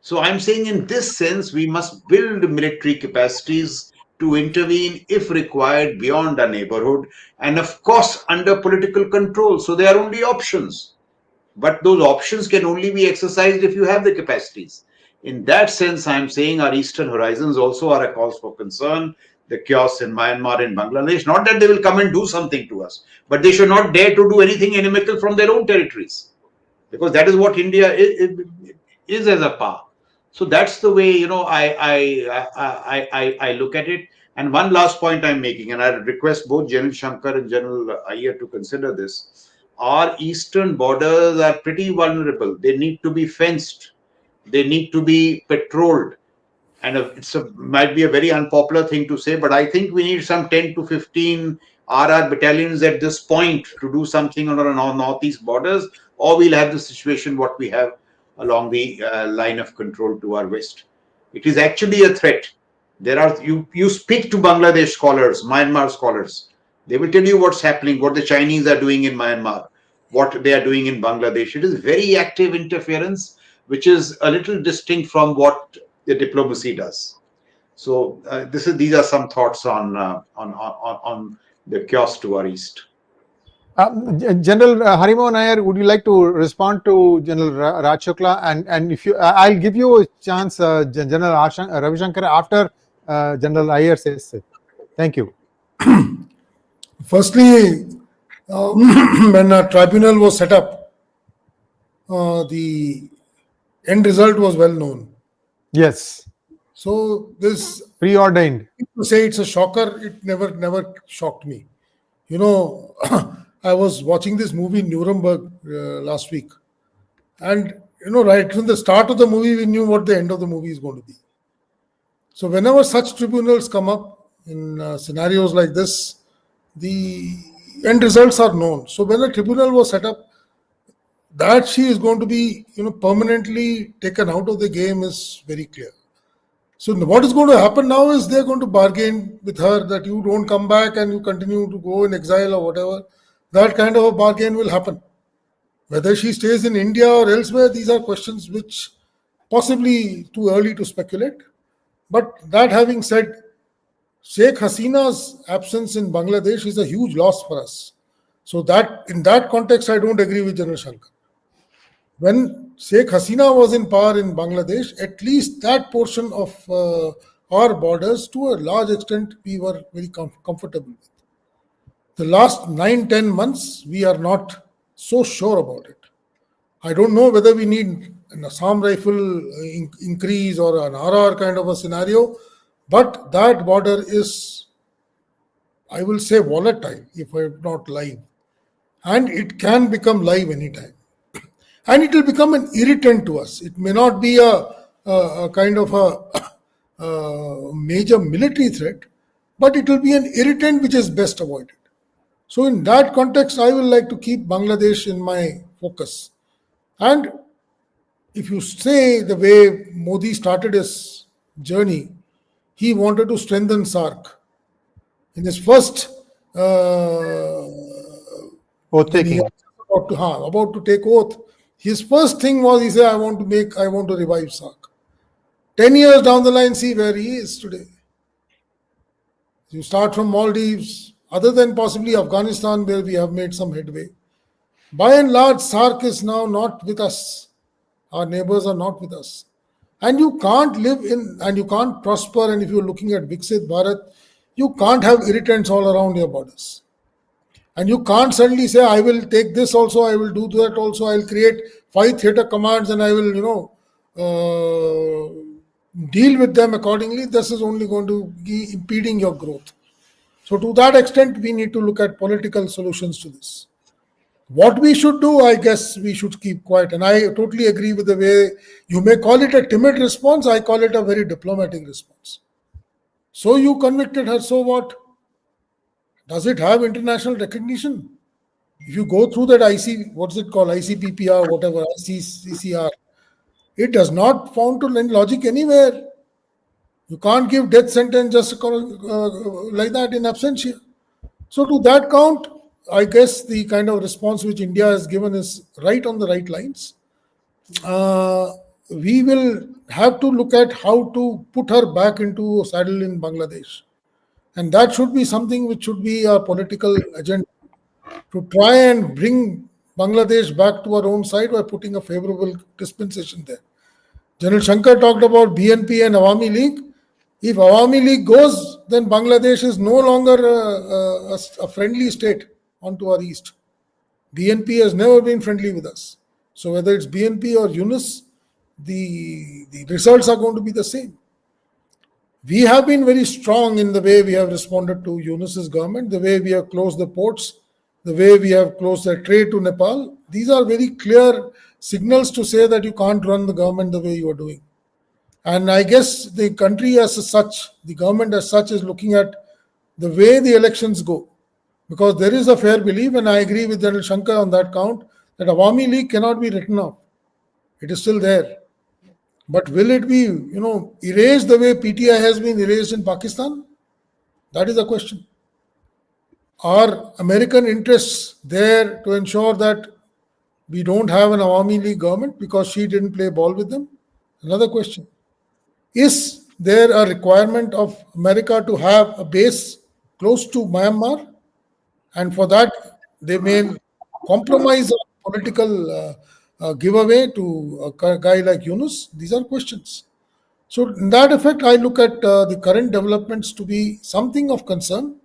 So I'm saying in this sense, we must build military capacities to intervene if required beyond our neighborhood. And of course, under political control. So there are only options. But those options can only be exercised if you have the capacities. In that sense, I'm saying our eastern horizons also are a cause for concern. The chaos in Myanmar and Bangladesh, not that they will come and do something to us, but they should not dare to do anything inimical from their own territories. Because that is what India is as a power. So that's the way, I look at it. And one last point I'm making, and I request both General Shankar and General Iyer to consider this. Our eastern borders are pretty vulnerable. They need to be fenced. They need to be patrolled. And might be a very unpopular thing to say, but I think we need some 10 to 15 RR battalions at this point to do something on our northeast borders, or we'll have the situation what we have along the line of control to our west. It is actually a threat. You speak to Bangladesh scholars, Myanmar scholars, they will tell you what's happening, what the Chinese are doing in Myanmar, what they are doing in Bangladesh. It is very active interference, which is a little distinct from what the diplomacy does. So these are some thoughts on the chaos to our east. General Harimohan Iyer, would you like to respond to General Raj Shukla? And if you, I'll give you a chance, General Ravi Shankar, after General Iyer says it. Thank you. Firstly, when a tribunal was set up, the end result was well known. Yes. So this Preordained. to say it's a shocker, it never shocked me. I was watching this movie Nuremberg last week, and right from the start of the movie, we knew what the end of the movie is going to be. So whenever such tribunals come up in scenarios like this, the end results are known. So when a tribunal was set up, that she is going to be permanently taken out of the game is very clear. So what is going to happen now is they're going to bargain with her that you don't come back and you continue to go in exile or whatever. That kind of a bargain will happen. Whether she stays in India or elsewhere, these are questions which possibly too early to speculate. But that having said, Sheikh Hasina's absence in Bangladesh is a huge loss for us. So that in that context, I don't agree with General Shankar. When Sheikh Hasina was in power in Bangladesh, at least that portion of our borders, to a large extent, we were very comfortable with. The last 9-10 months, we are not so sure about it. I don't know whether we need an Assam rifle increase or an RR kind of a scenario, but that border is, I will say, volatile, if I'm not live. And it can become live anytime. And it will become an irritant to us. It may not be a kind of a major military threat, but it will be an irritant which is best avoided. So in that context, I will like to keep Bangladesh in my focus. And if you say the way Modi started his journey, he wanted to strengthen SARC. In his first Oath when he taking. was about to take oath, his first thing was he said, I want to revive SARC. 10 years down the line, see where he is today. You start from Maldives, other than possibly Afghanistan, where we have made some headway. By and large, SARC is now not with us. Our neighbors are not with us. And you can't live in, and you can't prosper, and if you're looking at Viksit Bharat, you can't have irritants all around your borders. And you can't suddenly say, I will take this also, I will do that also, I'll create 5 theater commands and I will, deal with them accordingly. This is only going to be impeding your growth. So to that extent, we need to look at political solutions to this. What we should do, I guess we should keep quiet. And I totally agree with the way you may call it a timid response. I call it a very diplomatic response. So you convicted her, so what? Does it have international recognition? If you go through that what's it called, ICPPR, whatever, ICCR, it does not found to logic anywhere. You can't give death sentence just like that in absentia. So to that count, I guess the kind of response which India has given is right on the right lines. We will have to look at how to put her back into a saddle in Bangladesh. And that should be something which should be a political agenda, to try and bring Bangladesh back to our own side by putting a favorable dispensation there. General Shankar talked about BNP and Awami League. If Awami League goes, then Bangladesh is no longer a friendly state onto our east. BNP has never been friendly with us. So whether it's BNP or Yunus, the results are going to be the same. We have been very strong in the way we have responded to Yunus's government, the way we have closed the ports, the way we have closed the trade to Nepal. These are very clear signals to say that you can't run the government the way you are doing. And I guess the country as such, the government as such, is looking at the way the elections go. Because there is a fair belief, and I agree with General Shankar on that count, that Awami League cannot be written off. It is still there. But will it be, erased the way PTI has been erased in Pakistan? That is the question. Are American interests there to ensure that we don't have an Awami League government because she didn't play ball with them? Another question. Is there a requirement of America to have a base close to Myanmar? And for that, they may compromise a political giveaway to a guy like Yunus. These are questions. So, in that effect, I look at the current developments to be something of concern.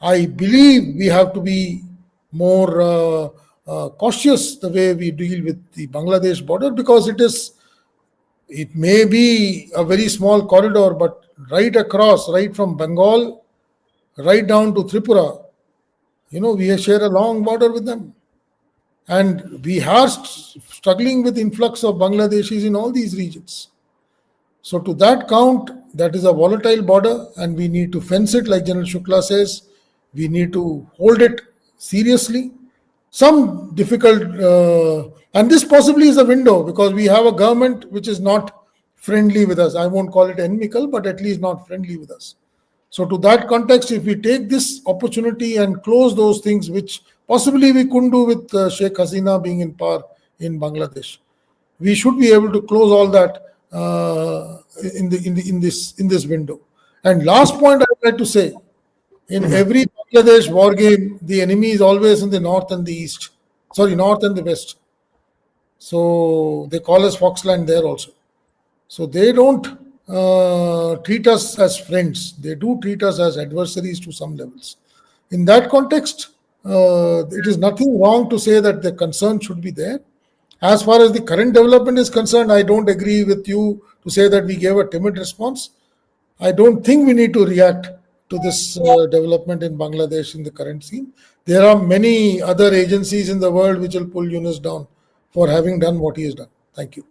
I believe we have to be more cautious the way we deal with the Bangladesh border, because it may be a very small corridor, but right across, right from Bengal, right down to Tripura, we share a long border with them. And we are struggling with influx of Bangladeshis in all these regions. So to that count, that is a volatile border, and we need to fence it, like General Shukla says. We need to hold it seriously. Some difficult, and this possibly is a window, because we have a government which is not friendly with us. I won't call it enemical, but at least not friendly with us. So to that context, if we take this opportunity and close those things which possibly we couldn't do with Sheikh Hasina being in power in Bangladesh, we should be able to close all that in this window. And last point I would like to say, in every Bangladesh war game, the enemy is always in the north and the east. Sorry, north and the west. So they call us Foxland there also. So they don't treat us as friends. They do treat us as adversaries to some levels. In that context, it is nothing wrong to say that the concern should be there. As far as the current development is concerned, I don't agree with you to say that we gave a timid response. I don't think we need to react to this development in Bangladesh in the current scene. There are many other agencies in the world which will pull Yunus down for having done what he has done. Thank you.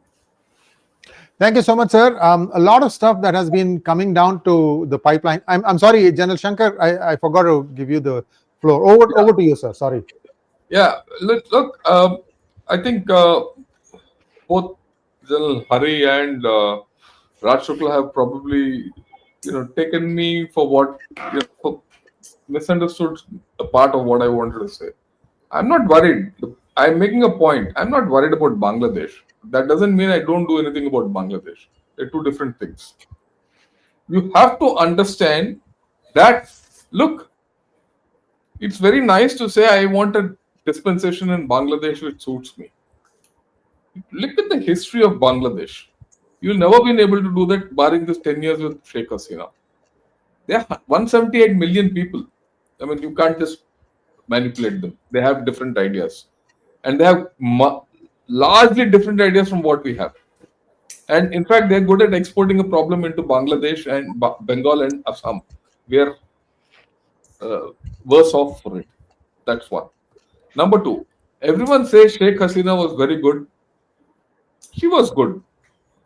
Thank you so much, sir. A lot of stuff that has been coming down to the pipeline. I'm sorry, General Shankar, I forgot to give you the floor. Over to you, sir. Sorry. Yeah, look, I think both General Hari and Raj Shukla have probably, taken me for what, for misunderstood a part of what I wanted to say. I'm not worried. I'm making a point. I'm not worried about Bangladesh. That doesn't mean I don't do anything about Bangladesh. They're two different things. You have to understand that, look, it's very nice to say I want a dispensation in Bangladesh which suits me. Look at the history of Bangladesh. You'll never been able to do that barring this 10 years with Sheikh Hasina. There are 178 million people. I mean, you can't just manipulate them. They have different ideas. And they have largely different ideas from what we have. And in fact, they're good at exporting a problem into Bangladesh and Bengal and Assam. We are worse off for it. That's one. Number two, everyone says Sheikh Hasina was very good. She was good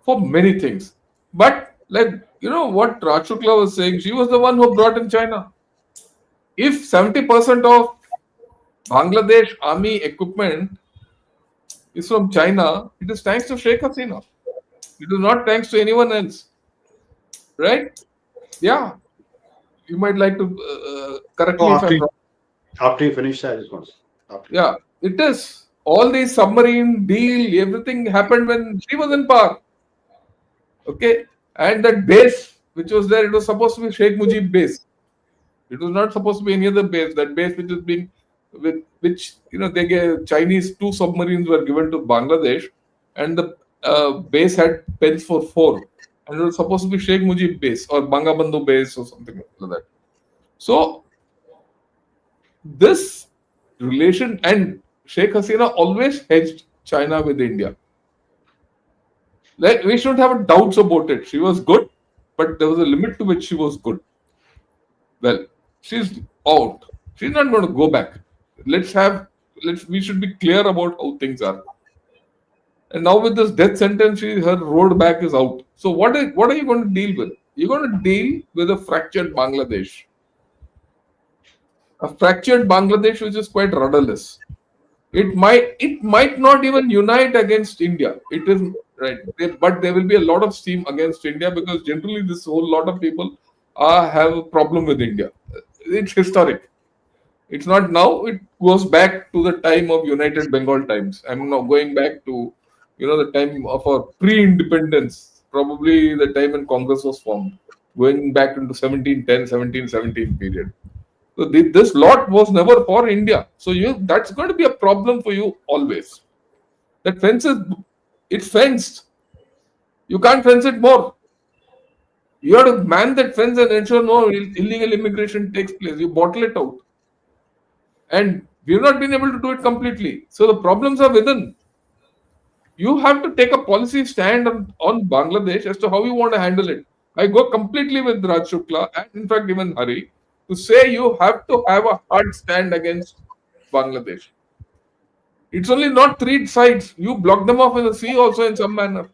for many things. But what Raj Shukla was saying, she was the one who brought in China. If 70% of Bangladesh army equipment is from China, it is thanks to Sheikh Hasina. It is not thanks to anyone else. Right? Yeah. You might like to correct me if I'm wrong. After you finish that, I just want to. Yeah, it is. All these submarine deal, everything happened when she was in power. Okay? And that base which was there, it was supposed to be Sheikh Mujib base. It was not supposed to be any other base. That base which is being, with which, they gave Chinese 2 submarines were given to Bangladesh, and the base had pens for 4. And it was supposed to be Sheikh Mujib base or Bangabandhu base or something like that. So, this relation, and Sheikh Hasina always hedged China with India. Like, we shouldn't have doubts about it. She was good, but there was a limit to which she was good. Well, she's out. She's not going to go back. We should be clear about how things are. And now with this death sentence, her road back is out. So what are you going to deal with? You're going to deal with a fractured Bangladesh. A fractured Bangladesh which is quite rudderless. It might not even unite against India. It is right, but there will be a lot of steam against India because generally this whole lot of people have a problem with India. It's historic. It's not now. It goes back to the time of United Bengal times. I'm now going back to the time of our pre-independence, probably the time when Congress was formed, going back into 1710, 1717 period. So this lot was never for India. So that's going to be a problem for you always. That fence it's fenced. You can't fence it more. You have to man that fence and ensure no illegal immigration takes place. You bottle it out. And we've not been able to do it completely. So the problems are within. You have to take a policy stand on Bangladesh as to how you want to handle it. I go completely with Raj Shukla and in fact even Hari to say you have to have a hard stand against Bangladesh. It's only not three sides. You block them off in the sea also in some manner.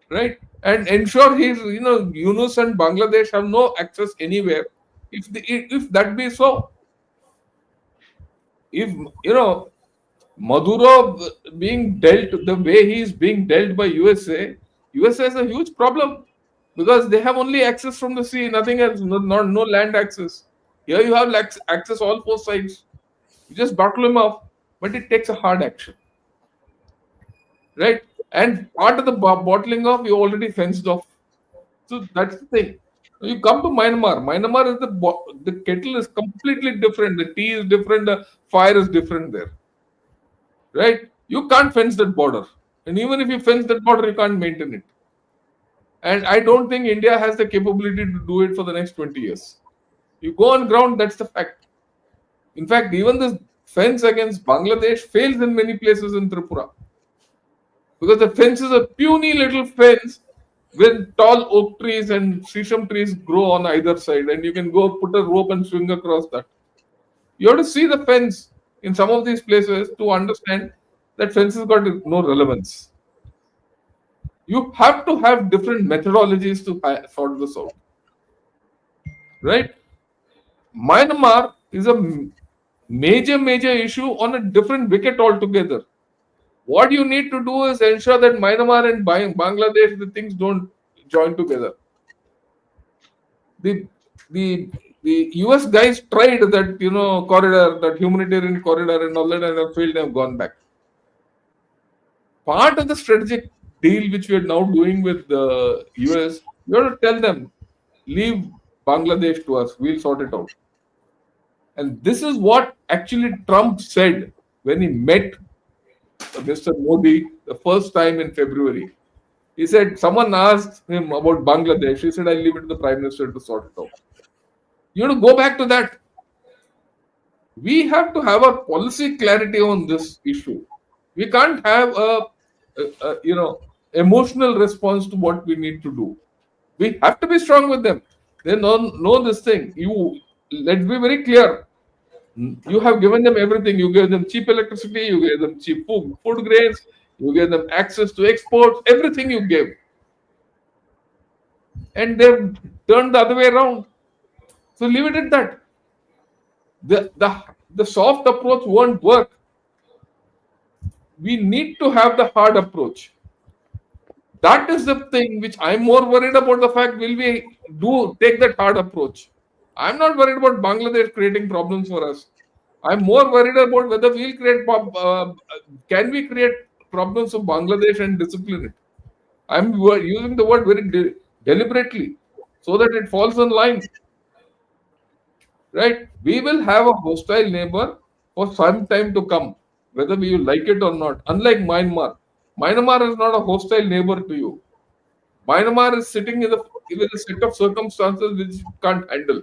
Right? And ensure Yunus and Bangladesh have no access anywhere. If that be so, if Maduro being dealt the way he is being dealt by USA has a huge problem because they have only access from the sea, nothing else, no land access. Here you have access all four sides. You just battle him off, but it takes a hard action, right? And part of the bottling off, you already fenced off. So that's the thing. You come to Myanmar. Myanmar is the kettle is completely different. The tea is different. The fire is different there. Right? You can't fence that border. And even if you fence that border, you can't maintain it. And I don't think India has the capability to do it for the next 20 years. You go on ground, that's the fact. In fact, even this fence against Bangladesh fails in many places in Tripura. Because the fence is a puny little fence with tall oak trees and sesame trees grow on either side. And you can go put a rope and swing across that. You have to see the fence in some of these places to understand that fence has got no relevance. You have to have different methodologies to sort this out. Right? Myanmar is a major issue on a different wicket altogether. What you need to do is ensure that Myanmar and Bangladesh, the things don't join together. The US guys tried that corridor, that humanitarian corridor and all that, and have failed and have gone back. Part of the strategic deal which we are now doing with the US, you have to tell them, leave Bangladesh to us, we'll sort it out. And this is what actually Trump said when he met Mr. Modi the first time in February. He said, someone asked him about Bangladesh. He said, I'll leave it to the Prime Minister to sort it out. You have to go back to that. We have to have a policy clarity on this issue. We can't have a emotional response to what we need to do. We have to be strong with them. They know this thing. Let's be very clear. You have given them everything. You gave them cheap electricity. You gave them cheap food grains. You gave them access to exports. Everything you gave. And they've turned the other way around. So leave it at that. The soft approach won't work. We need to have the hard approach. That is the thing which I'm more worried about. The fact will we take that hard approach. I'm not worried about Bangladesh creating problems for us. I'm more worried about whether we'll can we create problems for Bangladesh and discipline it. I'm using the word very deliberately so that it falls in line. Right? We will have a hostile neighbor for some time to come, whether we like it or not. Unlike Myanmar. Myanmar is not a hostile neighbor to you. Myanmar is sitting with a set of circumstances which you can't handle.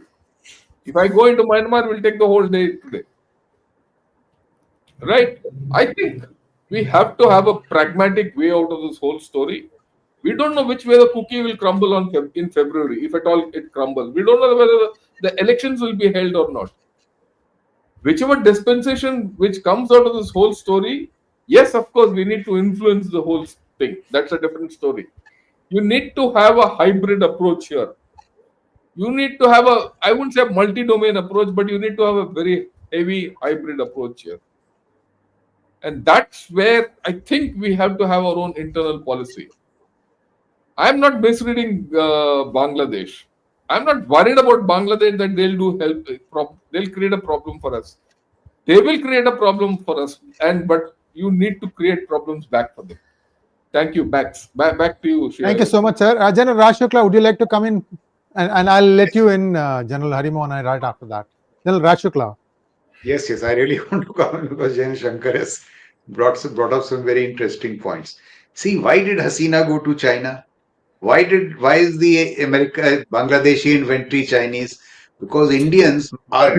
If I go into Myanmar, it will take the whole day today. Right? I think We have to have a pragmatic way out of this whole story. We don't know which way the cookie will crumble in February, if at all it crumbles. We don't know whether the elections will be held or not. Whichever dispensation which comes out of this whole story, yes, of course, we need to influence the whole thing. That's a different story. You need to have a hybrid approach here. You need to have a, I wouldn't say a multi-domain approach, but you need to have a very heavy hybrid approach here. And that's where I think we have to have our own internal policy. I'm not misreading Bangladesh. I'm not worried about Bangladesh that they'll do they'll create a problem for us. They will create a problem for us, but you need to create problems back for them. Thank you. Back to you, Thank you so much, sir. General Raj Shukla, would you like to come in? And I'll let you in, General Harimohan Iyer, right after that. General Raj Shukla. Yes, I really want to comment because Gen Shankar has brought up some very interesting points. See, why did Hasina go to China? Why is the Bangladeshi inventory Chinese? Because Indians are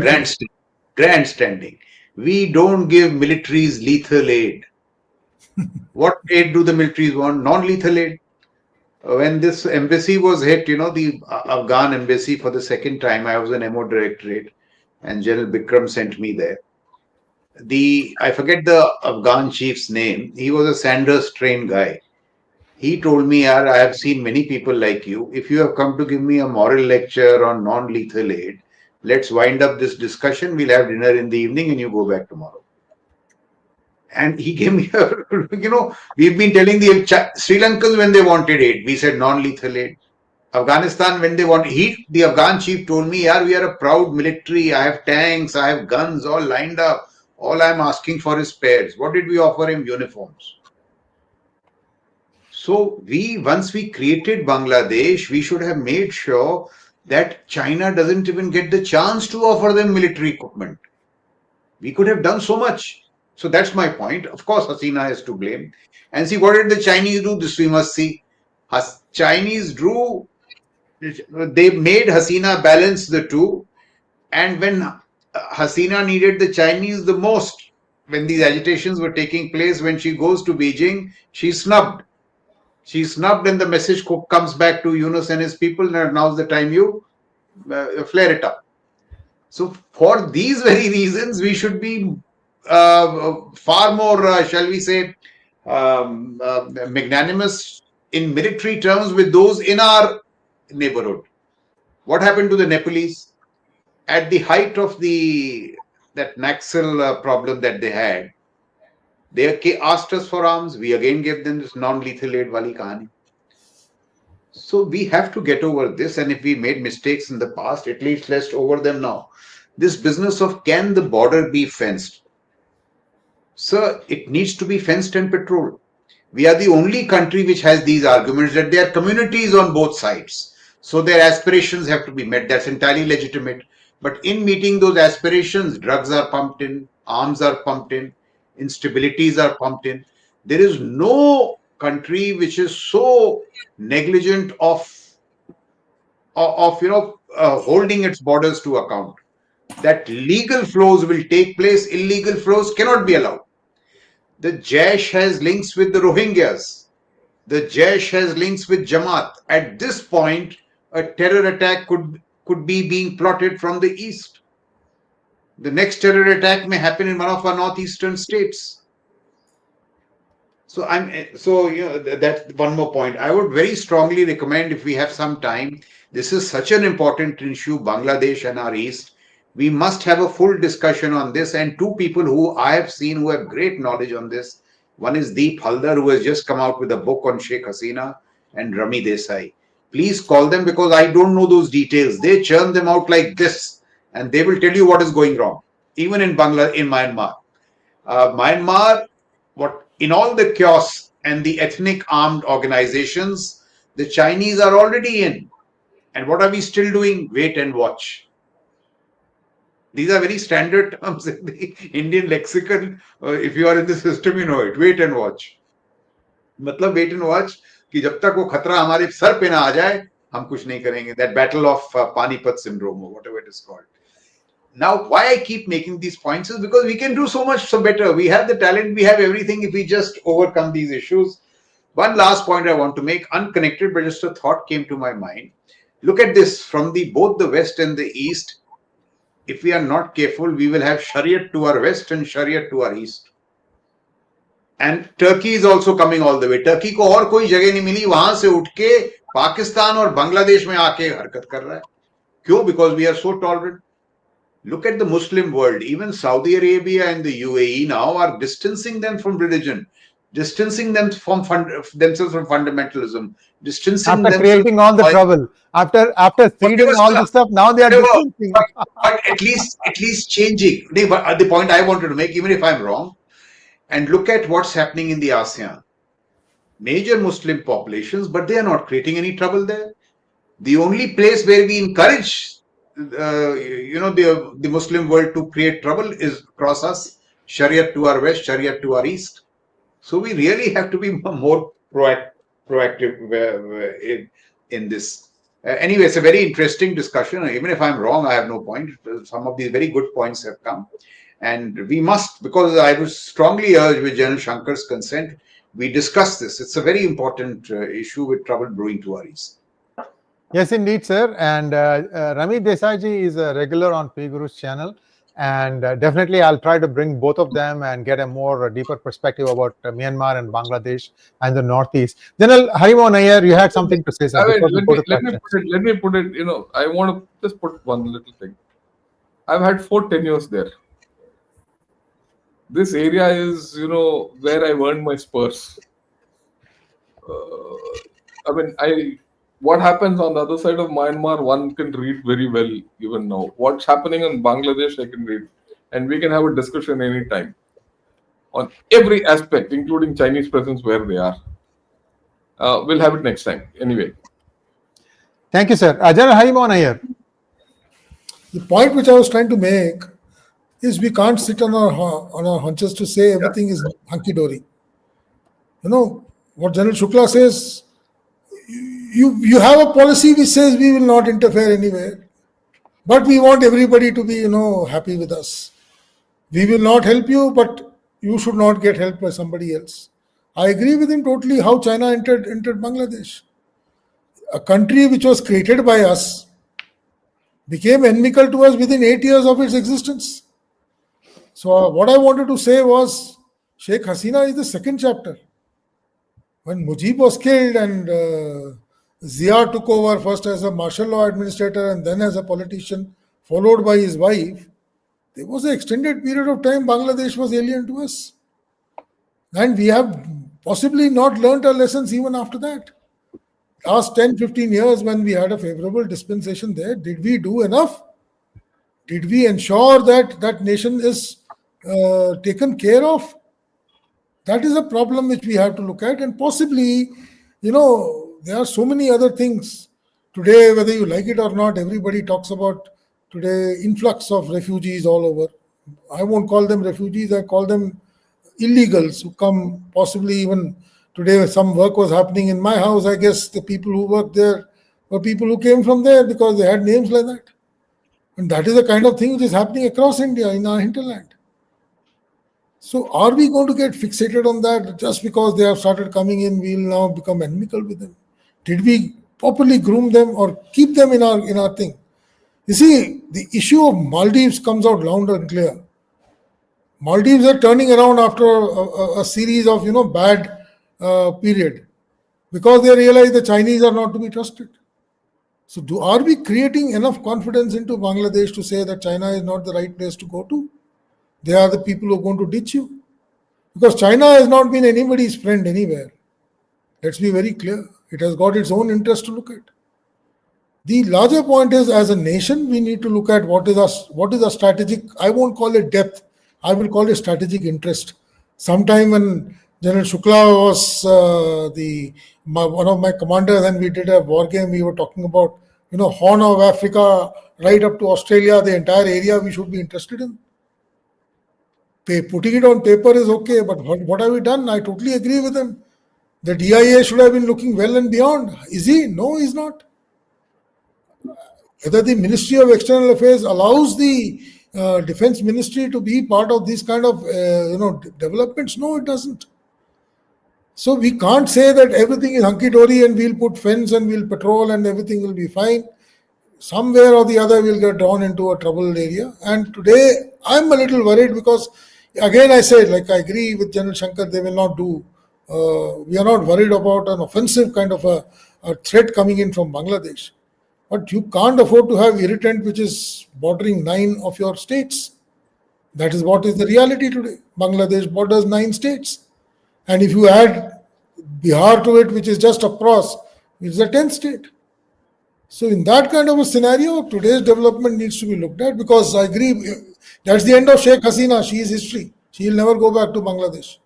grandstanding. We don't give militaries lethal aid. What aid do the militaries want? Non-lethal aid. When this embassy was hit, the Afghan embassy for the second time, I was an MO directorate, and General Bikram sent me there. I forget the Afghan chief's name. He was a Sanders trained guy. He told me, I have seen many people like you. If you have come to give me a moral lecture on non-lethal aid, let's wind up this discussion. We'll have dinner in the evening and you go back tomorrow. And he gave me we've been telling the Sri Lankans when they wanted aid, we said non-lethal aid. Afghanistan, when they want, the Afghan chief told me, we are a proud military. I have tanks, I have guns all lined up. All I'm asking for is spares. What did we offer him? Uniforms. So once we created Bangladesh, we should have made sure that China doesn't even get the chance to offer them military equipment. We could have done so much. So that's my point. Of course, Hasina is to blame. And see, what did the Chinese do? This we must see. Chinese they made Hasina balance the two. And when Hasina needed the Chinese the most, when these agitations were taking place, when she goes to Beijing, she's snubbed. She's snubbed, and the message comes back to Yunus and his people. Now's the time you flare it up. So, for these very reasons, we should be far more, shall we say, magnanimous in military terms with those in our neighborhood. What happened to the Nepalese? At the height of that Naxal problem that they had, they asked us for arms. We again gave them this non-lethal aid wali kahani. So we have to get over this, and if we made mistakes in the past, at least let's over them now. This business of can the border be fenced? Sir, it needs to be fenced and patrolled. We are the only country which has these arguments that there are communities on both sides. So their aspirations have to be met. That's entirely legitimate. But in meeting those aspirations, drugs are pumped in, arms are pumped in, instabilities are pumped in. There is no country which is so negligent of holding its borders to account. That legal flows will take place, illegal flows cannot be allowed. The Jaish has links with the Rohingyas. The Jaish has links with Jamaat. At this point, a terror attack could be being plotted from the east. The next terror attack may happen in one of our northeastern states. So that's one more point. I would very strongly recommend, if we have some time, this is such an important issue, Bangladesh and our east. We must have a full discussion on this, and two people who I have seen who have great knowledge on this. One is Deep Haldar, who has just come out with a book on Sheikh Hasina, and Rami Desai. Please call them, because I don't know those details. They churn them out like this, and they will tell you what is going wrong, even in Myanmar. Myanmar, in all the chaos and the ethnic armed organizations, the Chinese are already in. And what are we still doing? Wait and watch. These are very standard terms in the Indian lexicon. If you are in the system, you know it. Wait and watch. मतलब wait and watch कि जब तक वो खतरा हमारे sir पे ना आ जाए, हम कुछ नहीं करेंगे. That battle of Panipat syndrome, or whatever it is called. Now, why I keep making these points is because we can do so much so better. We have the talent, we have everything if we just overcome these issues. One last point I want to make, unconnected, but just a thought came to my mind. Look at this from both the West and the East. If we are not careful, we will have Shariat to our West and Shariat to our East. And Turkey is also coming all the way. Turkey को और कोई जगह नहीं मिली, वहां से उठ के पाकिस्तान और बांग्लादेश में आके हरकत कर रहा है. क्यों? Because we are so tolerant. Look at the Muslim world. Even Saudi Arabia and the UAE now are distancing them from religion, distancing them from themselves from fundamentalism, distancing After creating all the trouble, after feeding all this stuff, now they are distancing. But at least changing. But the point I wanted to make, even if I'm wrong, and look at what's happening in the ASEAN. Major Muslim populations, but they are not creating any trouble there. The only place where we encourage the Muslim world to create trouble is across us, Shariat to our west, Shariat to our east. So we really have to be more proactive in this. Anyway, it's a very interesting discussion. Even if I'm wrong, I have no point. Some of these very good points have come. And we must, because I would strongly urge with General Shankar's consent, we discuss this. It's a very important issue with trouble brewing to our east. Yes, indeed, sir. And Ramit Desai ji is a regular on P Guru's channel. And definitely, I'll try to bring both of them and get a more deeper perspective about Myanmar and Bangladesh and the Northeast. General Harimohan Iyer, you had something to say, sir. Let me put it, I want to just put one little thing. I've had 4 tenures there. This area is, where I've earned my spurs. What happens on the other side of Myanmar, one can read very well even now. What's happening in Bangladesh, I can read. And we can have a discussion anytime on every aspect, including Chinese presence where they are. We'll have it next time. Anyway. Thank you, sir. General Harimohan Iyer. The point which I was trying to make is we can't sit on our hunches to say everything is hunky-dory. What General Shukla says, you have a policy which says we will not interfere anywhere, but we want everybody to be, happy with us. We will not help you, but you should not get helped by somebody else. I agree with him totally how China entered Bangladesh. A country which was created by us became inimical to us within 8 years of its existence. So what I wanted to say was Sheikh Hasina is the second chapter. When Mujib was killed and Zia took over first as a martial law administrator and then as a politician, followed by his wife, there was an extended period of time Bangladesh was alien to us. And we have possibly not learnt our lessons even after that. Last 10-15 years when we had a favorable dispensation there, did we do enough? Did we ensure that that nation is taken care of? That is a problem which we have to look at, and possibly, there are so many other things. Today, whether you like it or not, everybody talks about today influx of refugees all over. I won't call them refugees, I call them illegals who come possibly even today. Some work was happening in my house. I guess the people who worked there were people who came from there because they had names like that. And that is the kind of thing which is happening across India in our hinterland. So are we going to get fixated on that just because they have started coming in, we will now become inimical with them? Did we properly groom them or keep them in our thing? You see, the issue of Maldives comes out loud and clear. Maldives are turning around after a series of bad period because they realize the Chinese are not to be trusted. So are we creating enough confidence into Bangladesh to say that China is not the right place to go to? They are the people who are going to ditch you. Because China has not been anybody's friend anywhere. Let's be very clear. It has got its own interest to look at. The larger point is, as a nation, we need to look at what is our strategic, I won't call it depth, I will call it strategic interest. Sometime when General Shukla was one of my commanders and we did a war game, we were talking about, Horn of Africa, right up to Australia, the entire area we should be interested in. Putting it on paper is okay, but what have we done? I totally agree with him. The DIA should have been looking well and beyond. Is he? No, he's not. Whether the Ministry of External Affairs allows the defense ministry to be part of these kind of developments? No, it doesn't. So we can't say that everything is hunky-dory and we'll put fence and we'll patrol and everything will be fine. Somewhere or the other we'll get drawn into a troubled area. And today I'm a little worried because, again, I said, like, I agree with General Shankar, they will not do. We are not worried about an offensive kind of a threat coming in from Bangladesh. But you can't afford to have irritant which is bordering 9 of your states. That is what is the reality today. Bangladesh borders 9 states. And if you add Bihar to it, which is just across, it's a 10th state. So in that kind of a scenario, today's development needs to be looked at, because I agree, that's the end of Sheikh Hasina. She is history. She will never go back to Bangladesh.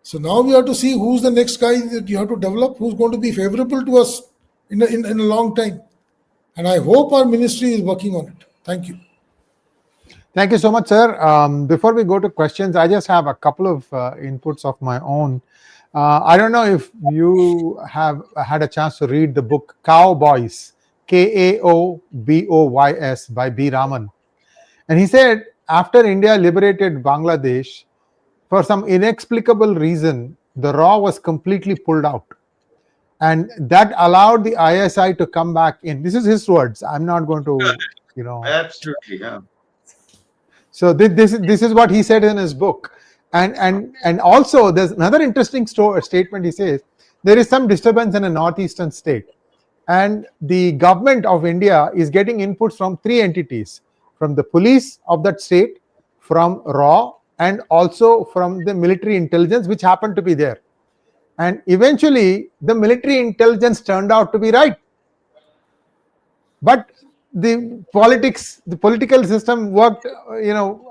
So now we have to see who's the next guy that you have to develop, who's going to be favorable to us in a long time. And I hope our ministry is working on it. Thank you. Thank you so much, sir. Before we go to questions, I just have a couple of inputs of my own. I don't know if you have had a chance to read the book Cowboys, Kaoboys by B. Raman. And he said, after India liberated Bangladesh, for some inexplicable reason, the RAW was completely pulled out. And that allowed the ISI to come back in. This is his words. I'm not going to, Absolutely, yeah. So this is what he said in his book. And also there's another interesting statement. He says there is some disturbance in a northeastern state, and the government of India is getting inputs from 3 entities: from the police of that state, from RAW, and also from the military intelligence, which happened to be there. And eventually the military intelligence turned out to be right, but the political system worked,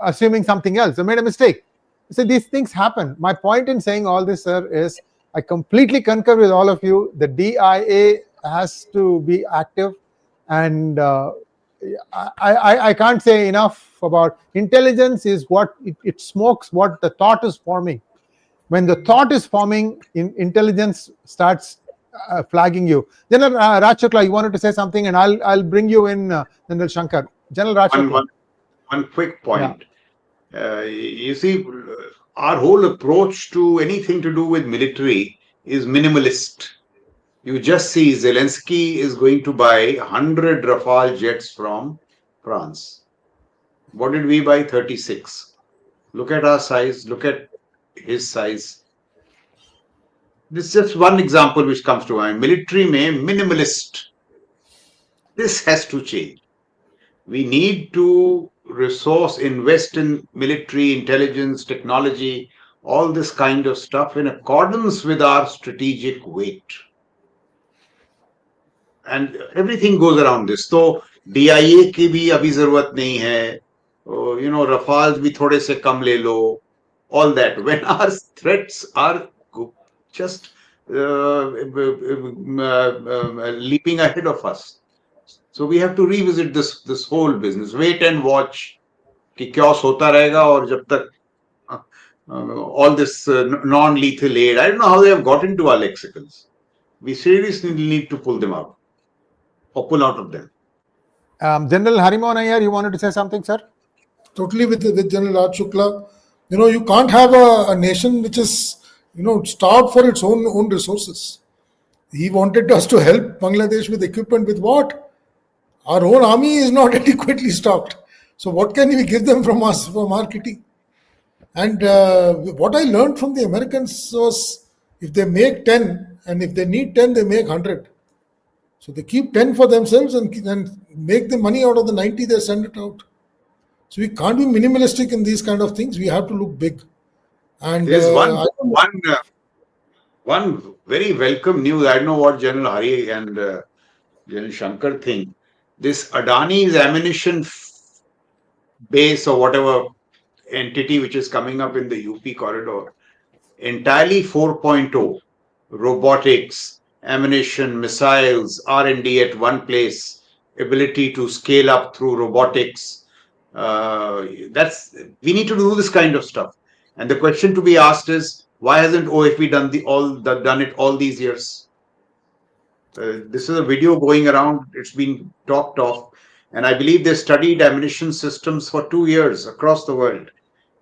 assuming something else. They made a mistake. So these things happen. My point in saying all this, sir, is I completely concur with all of you. The DIA has to be active, and I can't say enough about intelligence. Is what it smokes what the thought is forming. When the thought is forming, intelligence starts flagging you. General Raj Shukla, you wanted to say something, and I'll bring you in, General Shankar. General Raj Shukla. One quick point. Yeah. You see, our whole approach to anything to do with military is minimalist. You just see Zelensky is going to buy 100 Rafale jets from France. What did we buy? 36. Look at our size. Look at his size. This is just one example which comes to mind. Military mein minimalist. This has to change. We need to invest in military intelligence, technology, all this kind of stuff in accordance with our strategic weight. And everything goes around this. So DIA की भी अभी जरूरत नहीं है. Rafales भी थोड़े से कम ले लो. All that. When our threats are just leaping ahead of us. So we have to revisit this whole business. Wait and watch कि chaos होता रहेगा, और जब तक all this non-lethal aid, I don't know how they have got into our lexicons. We seriously need to pull them out, or pull out of them. General Harimohan Iyer, you wanted to say something, sir? Totally with General Raj Shukla. You can't have a nation which is starved for its own resources. He wanted us to help Bangladesh with equipment. With what? Our own army is not adequately stocked. So what can we give them from our kitty? And what I learned from the Americans was, if they make 10, and if they need 10, they make 100. So they keep 10 for themselves and make the money out of the 90, they send it out. So we can't be minimalistic in these kind of things. We have to look big. And there's one very welcome news. I don't know what General Hari and General Shankar think. This Adani's ammunition base, or whatever entity which is coming up in the UP corridor, entirely 4.0, robotics, ammunition, missiles, R&D at one place, ability to scale up through robotics. We need to do this kind of stuff. And the question to be asked is, why hasn't OFB done it all these years? This is a video going around. It's been talked of. And I believe they studied ammunition systems for 2 years across the world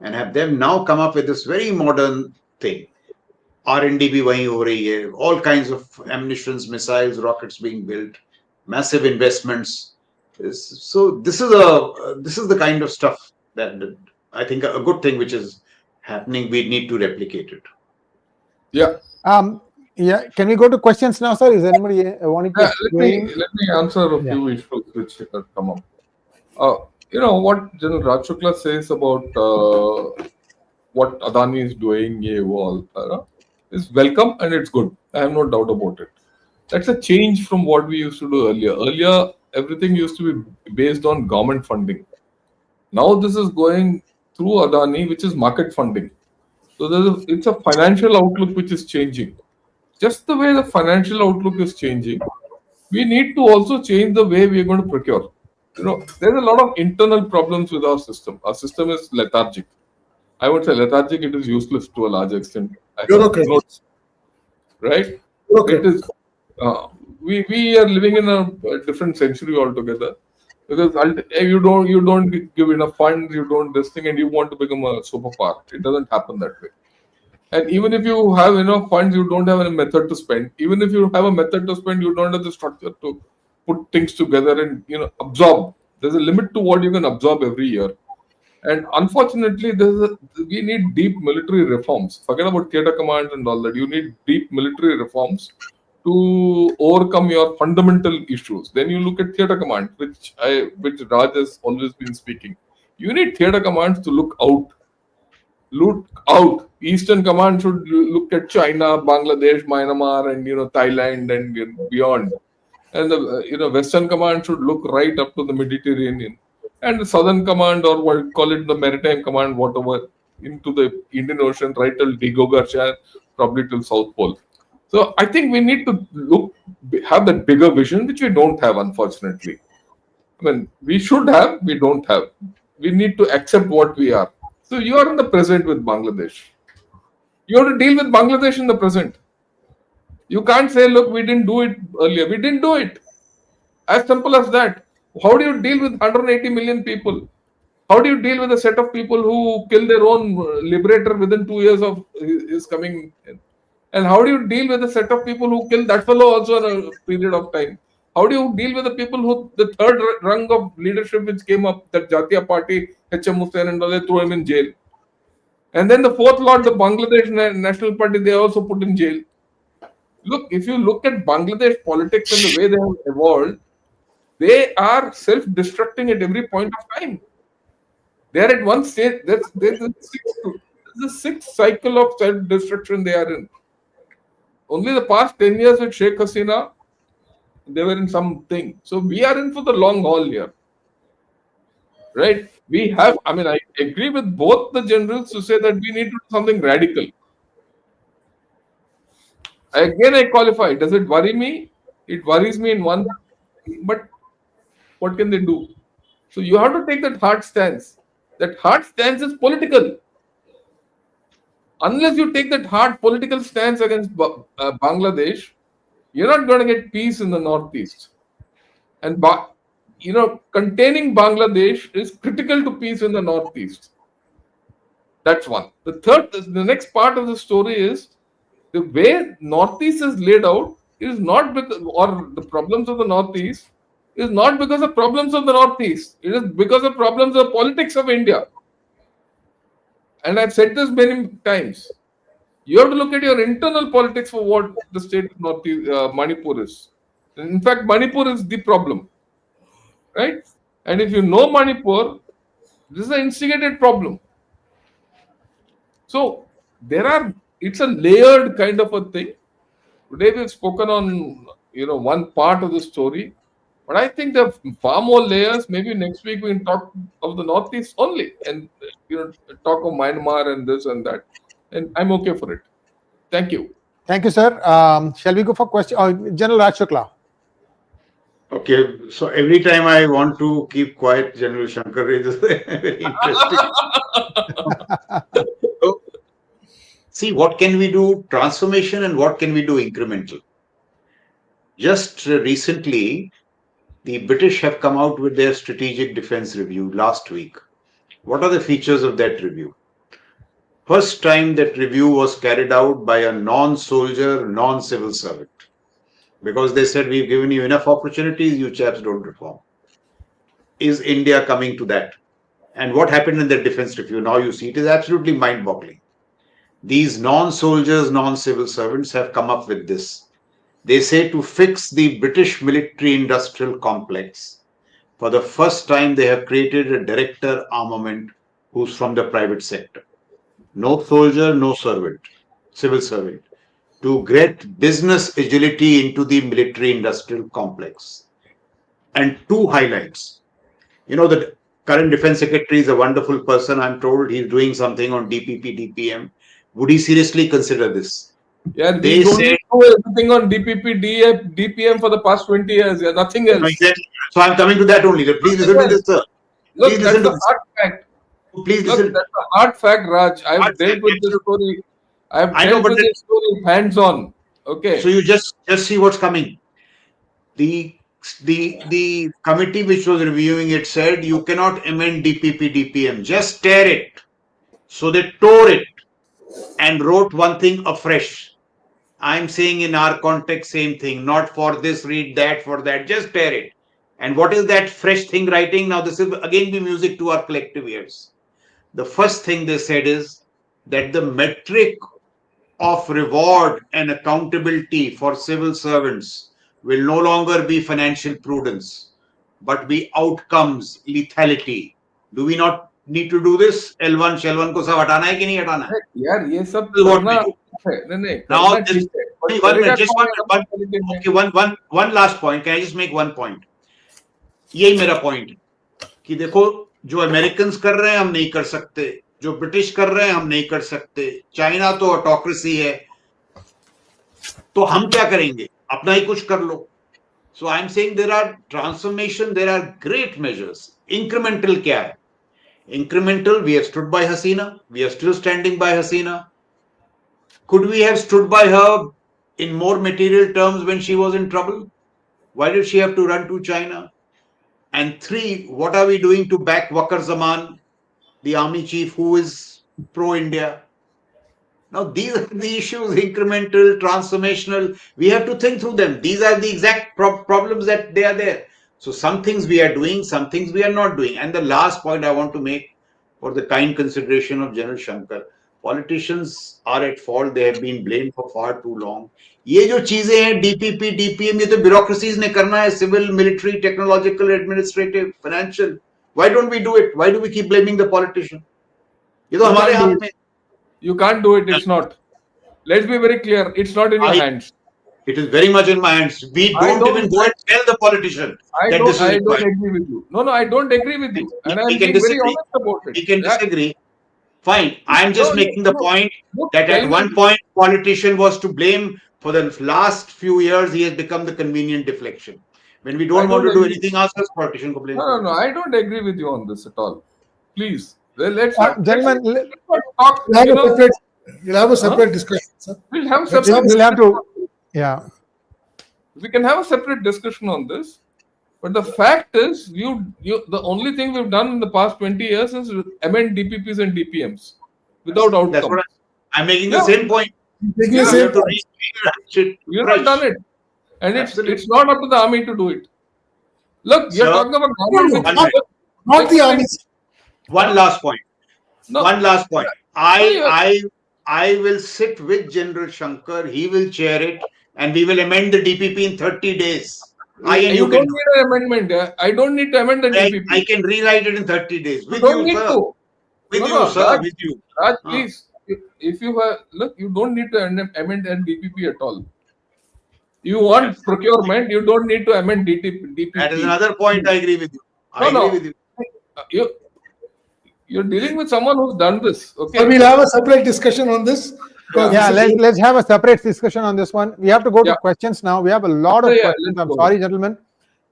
and have them now come up with this very modern thing. R&D भी वहीं हो रही है, all kinds of ammunitions, missiles, rockets being built, massive investments. So this is the kind of stuff that I think a good thing which is happening. We need to replicate it. Yeah. Yeah. Can we go to questions now, sir? Is anybody wanting to? Let me answer a few issues which have come up. What General Raj Shukla says about what Adani is doing, is welcome and it's good. I have no doubt about it. That's a change from what we used to do earlier. Earlier, everything used to be based on government funding. Now this is going through Adani, which is market funding. So it's a financial outlook which is changing. Just the way the financial outlook is changing, we need to also change the way we are going to procure. There's a lot of internal problems with our system. Our system is lethargic. I would say lethargic. It is useless to a large extent. Bureaucrats. Right? Bureaucrat. It is. We are living in a different century altogether, because you don't give enough funds, you don't this thing, and you want to become a superpower. It doesn't happen that way. And even if you have enough funds, you don't have a method to spend. Even if you have a method to spend, you don't have the structure to put things together and absorb. There's a limit to what you can absorb every year. And unfortunately, we need deep military reforms. Forget about theatre commands and all that. You need deep military reforms to overcome your fundamental issues. Then you look at theatre command, which Raj has always been speaking. You need theatre commands to look out. Look out. Eastern Command should look at China, Bangladesh, Myanmar, and Thailand and beyond. And the Western Command should look right up to the Mediterranean. And the Southern Command, or what call it the Maritime Command, whatever, into the Indian Ocean, right till Digogarcha, probably till South Pole. So I think we need to have that bigger vision, which we don't have, unfortunately. I mean, we should have, we don't have. We need to accept what we are. So you are in the present with Bangladesh. You have to deal with Bangladesh in the present. You can't say, look, we didn't do it earlier. We didn't do it. As simple as that. How do you deal with 180 million people? How do you deal with a set of people who kill their own liberator within 2 years of his coming in? And how do you deal with a set of people who kill that fellow also in a period of time? How do you deal with the people who, the third rung of leadership which came up, that Jatiya Party, H.M. Hussain and all, they threw him in jail. And then the fourth lot, the Bangladesh National Party, they also put in jail. Look, if you look at Bangladesh politics and the way they have evolved, they are self-destructing at every point of time. They are at one stage. There's the sixth cycle of self-destruction they are in. Only the past 10 years with Sheikh Hasina, they were in something. So we are in for the long haul here. Right? I agree with both the generals to say that we need to do something radical. Again, I qualify. Does it worry me? It worries me in one, but what can they do? So you have to take that hard stance. That hard stance is political. Unless you take that hard political stance against Bangladesh, you're not going to get peace in the Northeast. And containing Bangladesh is critical to peace in the Northeast. That's one. The next part of the story is the way Northeast is laid out is not because, or the problems of the Northeast is not because of problems of the Northeast. It is because of problems of politics of India. And I've said this many times. You have to look at your internal politics for what the state of Northeast, Manipur is. In fact, Manipur is the problem. Right? And if you know Manipur, this is an instigated problem. So it's a layered kind of a thing. Today we've spoken on one part of the story, but I think there are far more layers. Maybe next week we can talk of the Northeast only, and talk of Myanmar and this and that, and I'm okay for it. Thank you. Thank you, sir. Shall we go for question? General Raj Shukla. Okay, so every time I want to keep quiet, General Shankar is very interesting. See, what can we do transformation and what can we do incremental? Just recently, the British have come out with their strategic defense review last week. What are the features of that review? First time that review was carried out by a non-soldier, non-civil servant. Because they said, we've given you enough opportunities, you chaps don't reform. Is India coming to that? And what happened in the defense review? Now you see, it is absolutely mind-boggling. These non-soldiers, non-civil servants have come up with this. They say to fix the British military-industrial complex, for the first time they have created a director armament who's from the private sector. No soldier, no servant, civil servant, to get business agility into the military-industrial complex. And two highlights. You know, the current defense secretary is a wonderful person. I'm told he's doing something on DPP, DPM. Would he seriously consider this? Yeah, They he's said, only do everything on DPP, DPM for the past 20 years. Yeah, nothing else. no, exactly. So I'm coming to that only. Please listen to this, sir. Look, Please that's listen to a this. hard fact. Please Look, listen. that's a hard fact, Raj. I've Hard dealt fact, with this absolutely. story. I've I know, dealt but with this story hands-on. Okay. so you just see what's coming. The committee which was reviewing it said you cannot amend DPP, DPM. Just tear it. So they tore it and wrote one thing afresh. I'm saying in our context, same thing. Not for this, read that, for that. Just tear it. And what is that fresh thing writing? Now, this will again be music to our collective ears. The first thing they said is that the metric of reward and accountability for civil servants will no longer be financial prudence, but be outcomes, lethality. Do we not need to do this? L1, Shell1 को सब हटाना है कि नहीं हटाना है? यार ये सब This is what करना we do. नहीं Now, करना this, ठीक है but one करेगा minute, just कौन one, है पॉलिटिक्स में? okay, one last point. Can I just make one point? यही मेरा point है कि देखो जो अमेरिकन्स कर रहे हैं हम नहीं कर सकते, जो ब्रिटिश कर रहे हैं हम नहीं कर सकते, चाइना तो ऑटोक्रेसी है, तो हम क्या करेंगे? अपना ही कुछ कर लो. So I'm saying there are transformation, there are great measures. Incremental क्या है? Incremental, we have stood by Hasina. We are still standing by Hasina. Could we have stood by her in more material terms when she was in trouble? Why did she have to run to China? And three, what are we doing to back Wakar Zaman, the army chief who is pro-India? Now, these are the issues, incremental, transformational. We have to think through them. These are the exact problems that they are there. So some things we are doing, some things we are not doing. And the last point I want to make for the kind consideration of General Shankar, politicians are at fault. They have been blamed for far too long. ये जो चीजें हैं DPP, DPM, ये तो bureaucracies ने करना है, civil, military, technological, administrative, financial. Why don't we do it? Why do we keep blaming the politician? ये तो हमारे हाथ में. You can't do it. It's not. Let's be very clear. It's not in your hands. It is very much in my hands. We don't even go and tell the politician that this is I required. don't agree with you. No, I don't agree with you. And I'm We can being very disagree. honest about it. We can Yeah. disagree. Fine. I'm just making the point Look, that tell at me- one point politician was to blame. For the last few years, he has become the convenient deflection. When we don't want to do agree. anything else, politician को blame. No, I don't agree with you on this at all. Please. Well, let's Gentlemen, let's not talk. You'll have a separate discussion, sir. We'll have separate. we'll have to, yeah. We can have a separate discussion on this. But the fact is, the only thing we've done in the past 20 years is amend DPPs and DPMs without outcome. That's what I'm making the same point. Taking the You same have to point. We've not done it. And Absolutely. it's not up to the army to do it. Look, you're Sir, talking about government. one minute. Not the army. One last point. No. One last point. I will sit with General Shankar. He will chair it, and we will amend the DPP in 30 days. You don't need an amendment. Yeah? I don't need to amend the DPP. I can rewrite it in 30 days. With You don't you, need sir. to. With No, you, no, sir. Raj, With you. Raj, please. If you have, look, you don't need to amend an DPP at all. You want procurement, you don't need to amend DPP. That is another point. I agree with you. I agree with you. You're dealing with someone who's done this. Okay. So we'll have a separate discussion on this. Yeah, let's have a separate discussion on this one. We have to go to questions now. We have a lot of questions. I'm sorry, gentlemen.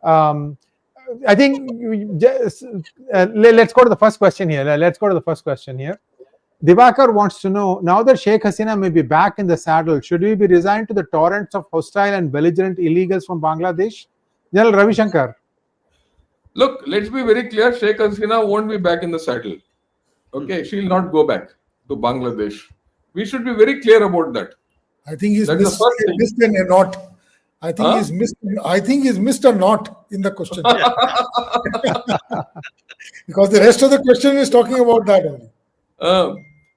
I think let's go to the first question here. Divakar wants to know, now that Sheikh Hasina may be back in the saddle, should we be resigned to the torrents of hostile and belligerent illegals from Bangladesh? General Ravi Shankar. Look, let's be very clear. Sheikh Hasina won't be back in the saddle. Okay, she'll not go back to Bangladesh. We should be very clear about that. I think he's That's the missed, first he's thing. missed a knot. I think Huh? he's missed. I think he's missed a knot in the question because the rest of the question is talking about that only.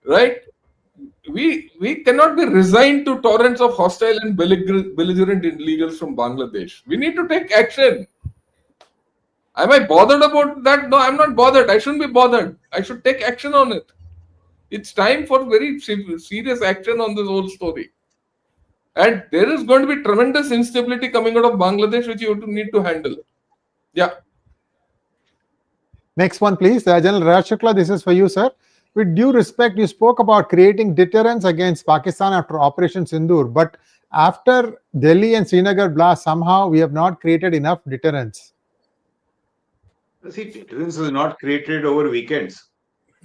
Right? We cannot be resigned to torrents of hostile and belligerent illegals from Bangladesh. We need to take action. Am I bothered about that? No, I'm not bothered. I shouldn't be bothered. I should take action on it. It's time for very serious action on this whole story. And there is going to be tremendous instability coming out of Bangladesh, which you need to handle. Yeah. Next one, please. General Raj Shukla, this is for you, sir. With due respect, you spoke about creating deterrence against Pakistan after Operation Sindoor, but after Delhi and Srinagar blast, somehow we have not created enough deterrence. See, deterrence is not created over weekends.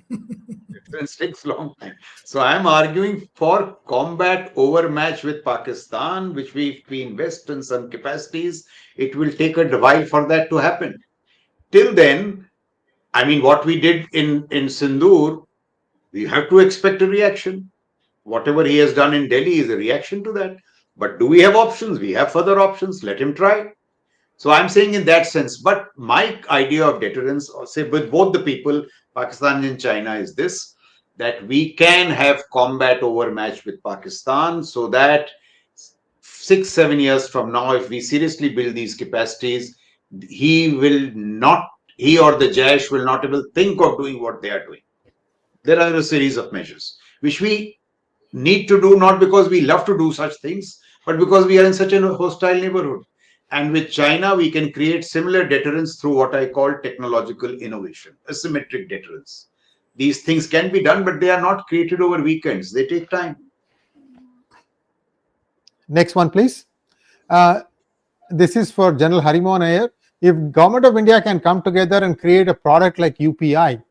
Deterrence takes long time. So I'm arguing for combat overmatch with Pakistan, which we invest in some capacities. It will take a while for that to happen. Till then, I mean, what we did in Sindoor, we have to expect a reaction. Whatever he has done in Delhi is a reaction to that. But do we have options? We have further options. Let him try. So I'm saying in that sense, but my idea of deterrence, or say with both the people, Pakistan and China, is this, that we can have combat overmatch with Pakistan so that 6-7 years from now, if we seriously build these capacities, he or the Jaish will not even think of doing what they are doing. There are a series of measures which we need to do, not because we love to do such things, but because we are in such a hostile neighborhood. And with China, we can create similar deterrence through what I call technological innovation, asymmetric deterrence. These things can be done, but they are not created over weekends. They take time. Next one, please. This is for General Harimohan Iyer. If Government of India can come together and create a product like UPI,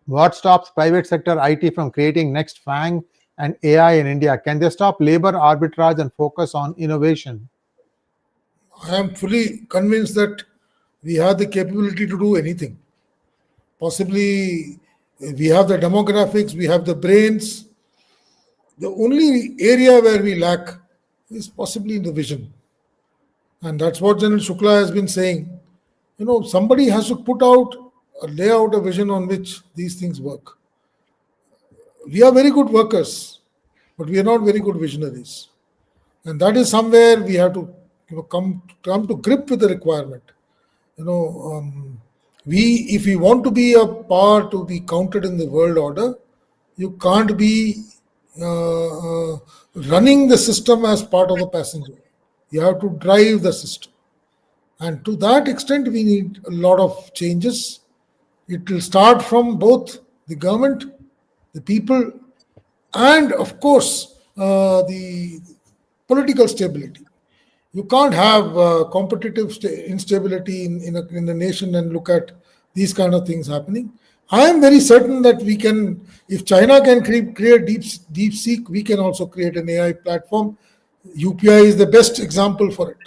what stops private sector IT from creating next FANG and AI in India? Can they stop labor arbitrage and focus on innovation? I am fully convinced that we have the capability to do anything. Possibly, we have the demographics, we have the brains. The only area where we lack is possibly in the vision. And that's what General Shukla has been saying. Somebody has to lay out a vision on which these things work. We are very good workers, but we are not very good visionaries. And that is somewhere we have to come to grip with the requirement. If we want to be a power to be counted in the world order, you can't be running the system as part of the passenger. You have to drive the system. And to that extent, we need a lot of changes. It will start from both the government, the people, and of course, the political stability. You can't have competitive instability in a nation and look at these kind of things happening. I am very certain that we can, if China can create deep seek, we can also create an AI platform. UPI is the best example for it.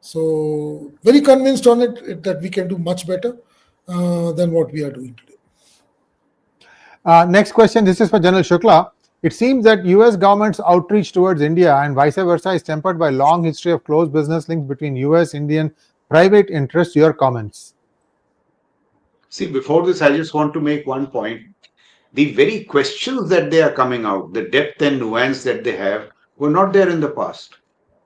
So very convinced on it that we can do much better than what we are doing today. Next question, this is for General Shukla. It seems that US government's outreach towards India and vice versa is tempered by long history of close business links between US Indian private interests. Your comments? See, before this, I just want to make one point. The very questions that they are coming out, the depth and nuance that they have, were not there in the past.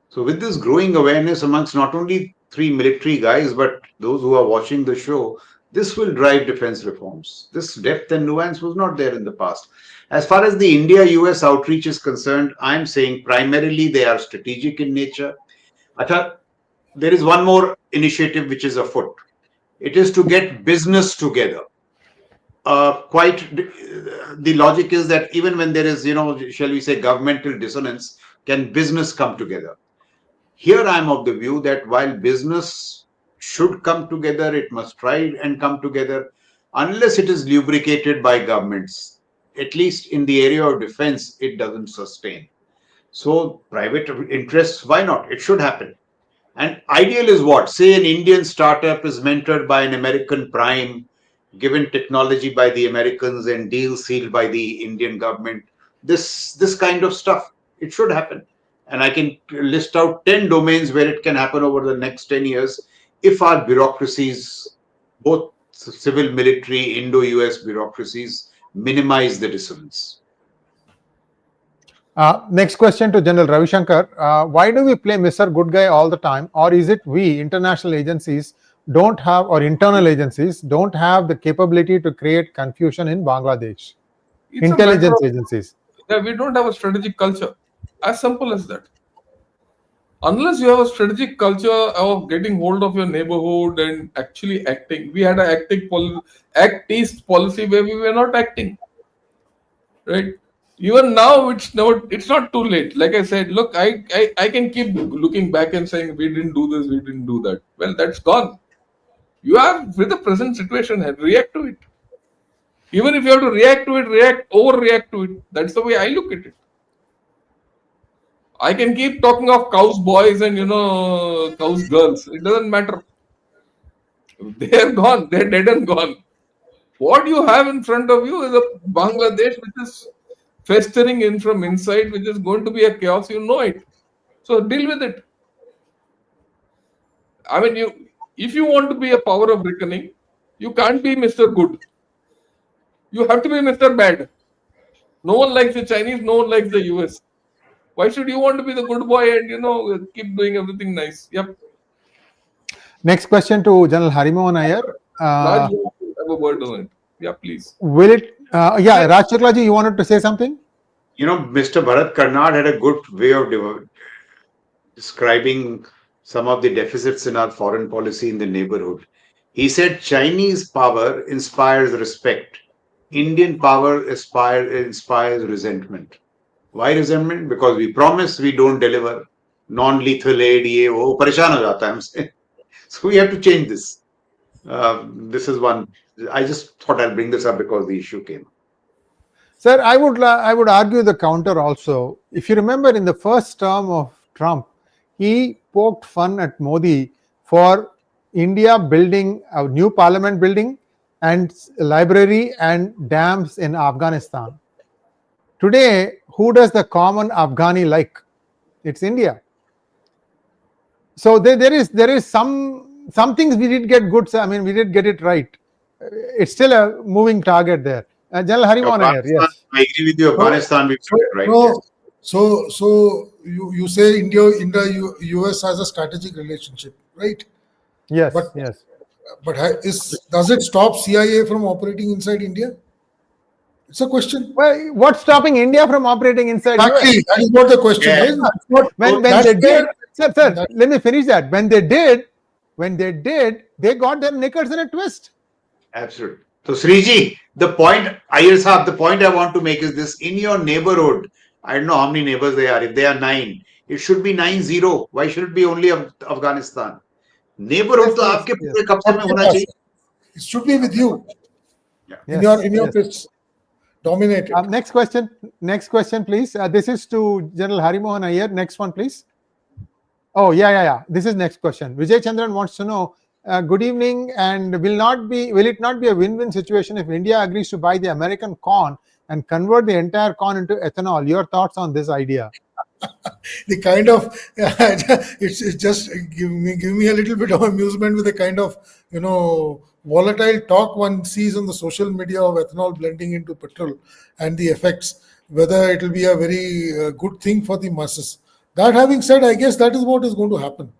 So with this growing awareness amongst not only three military guys, but those who are watching the show, this will drive defense reforms. This depth and nuance was not there in the past. As far as the India-US outreach is concerned, I'm saying primarily they are strategic in nature. Acha, there is one more initiative which is afoot. It is to get business together. The logic is that even when there is, shall we say, governmental dissonance, can business come together? Here I am of the view that while business should come together, it must try and come together unless it is lubricated by governments. At least in the area of defense, it doesn't sustain. So private interests, why not? It should happen. And ideal is what? Say an Indian startup is mentored by an American prime, given technology by the Americans and deals sealed by the Indian government. This kind of stuff, it should happen. And I can list out 10 domains where it can happen over the next 10 years if our bureaucracies, both civil, military, Indo-US bureaucracies, minimize the dissonance. Next question to General Ravi Shankar. Why do we play Mr. Good Guy all the time? Or is it we, international agencies, don't have, or internal agencies, don't have the capability to create confusion in Bangladesh? It's Intelligence agencies. Yeah, we don't have a strategic culture. As simple as that. Unless you have a strategic culture of getting hold of your neighborhood and actually acting. We had an act-east policy where we were not acting. Right? Even now, it's not too late. Like I said, look, I can keep looking back and saying we didn't do this, we didn't do that. Well, that's gone. You are with the present situation and react to it. Even if you have to react to it, overreact to it. That's the way I look at it. I can keep talking of cows boys and cows girls. It doesn't matter. They're gone. They're dead and gone. What you have in front of you is a Bangladesh which is festering in from inside, which is going to be a chaos. You know it. So deal with it. I mean, if you want to be a power of reckoning, you can't be Mr. Good. You have to be Mr. Bad. No one likes the Chinese. No one likes the US. Why should you want to be the good boy and keep doing everything nice? Yep. Next question to General Harimohan Iyer. Raj, you have a word on it. Yeah, please. Will it? Raj Shukla ji, you wanted to say something? Mr. Bharat Karnad had a good way of describing some of the deficits in our foreign policy in the neighborhood. He said Chinese power inspires respect. Indian power inspires resentment. Why resentment? Because we promise, we don't deliver. Non-lethal aid, ye wo, pareshan ho jata hai humse. So we have to change this. This is one. I just thought I'll bring this up because the issue came. Sir, I would argue the counter also. If you remember, in the first term of Trump, he poked fun at Modi for India building a new parliament building and library and dams in Afghanistan. Today, who does the common Afghani like? It's India. So there is some things we did get good. I mean, we did get it right. It's still a moving target there. General Harimohan Iyer, yes. I agree with you. Afghanistan, we got it right. No, so you say India-US has a strategic relationship, right? Yes, But yes. But does it stop CIA from operating inside India? It's a question. Well, what's stopping India from operating inside Exactly, US? that is what the question is. When they did, sir, let me finish that. When they did, they got their knickers in a twist. Absolutely. So, Sriji, the point I want to make is this: in your neighborhood, I don't know how many neighbors they are. If they are 9, it should be 9-0. Why should it be only Afghanistan? Neighborhood, It should be with you. Yeah. In your fists. Dominate it. Next question, please. This is to General Harimohan Iyer. Next one, please. Oh, yeah. This is next question. Vijay Chandran wants to know, good evening, and will it not be a win-win situation if India agrees to buy the American corn and convert the entire corn into ethanol? Your thoughts on this idea? The kind of it's just give me a little bit of amusement with the kind of volatile talk one sees on the social media of ethanol blending into petrol and the effects, whether it will be a very good thing for the masses. That having said, I guess that is what is going to happen.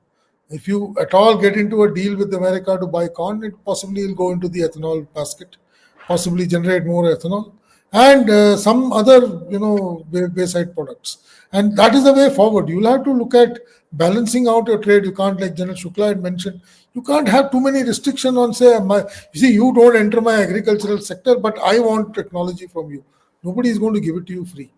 If you at all get into a deal with America to buy corn, it possibly will go into the ethanol basket, possibly generate more ethanol and some other wayside products. And that is the way forward. You'll have to look at balancing out your trade. You can't, like General Shukla had mentioned, you can't have too many restrictions on, say, you don't enter my agricultural sector, but I want technology from you. Nobody is going to give it to you free.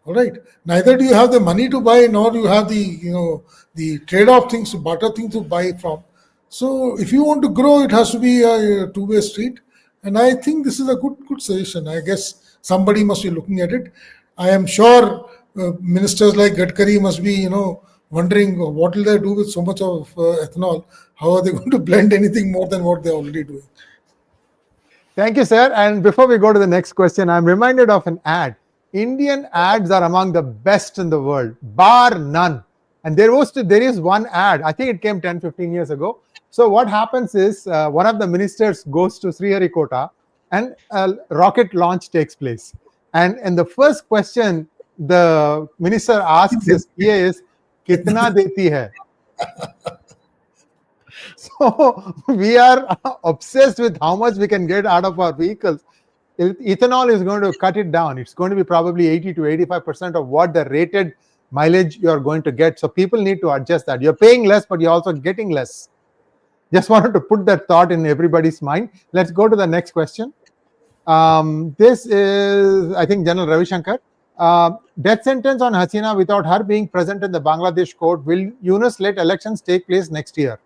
All right. Neither do you have the money to buy, nor do you have the trade-off things to barter things to buy from. So if you want to grow, it has to be a two-way street. And I think this is a good suggestion. I guess somebody must be looking at it. I am sure ministers like Gadkari must be, wondering what will they do with so much of ethanol? How are they going to blend anything more than what they're already doing? Thank you, sir. And before we go to the next question, I'm reminded of an ad. Indian ads are among the best in the world, bar none. And there is one ad, I think it came 10, 15 years ago. So what happens is one of the ministers goes to Sriharikota and a rocket launch takes place. And the first question the minister asks his PA is, "Kitna deti hai?" So we are obsessed with how much we can get out of our vehicles. Ethanol is going to cut it down. It's going to be probably 80 to 85% of what the rated mileage you're going to get. So people need to adjust that. You're paying less, but you're also getting less. Just wanted to put that thought in everybody's mind. Let's go to the next question. This is, I think, General Ravi Shankar. Death sentence on Hasina without her being present in the Bangladesh court. Will Yunus let elections take place next year?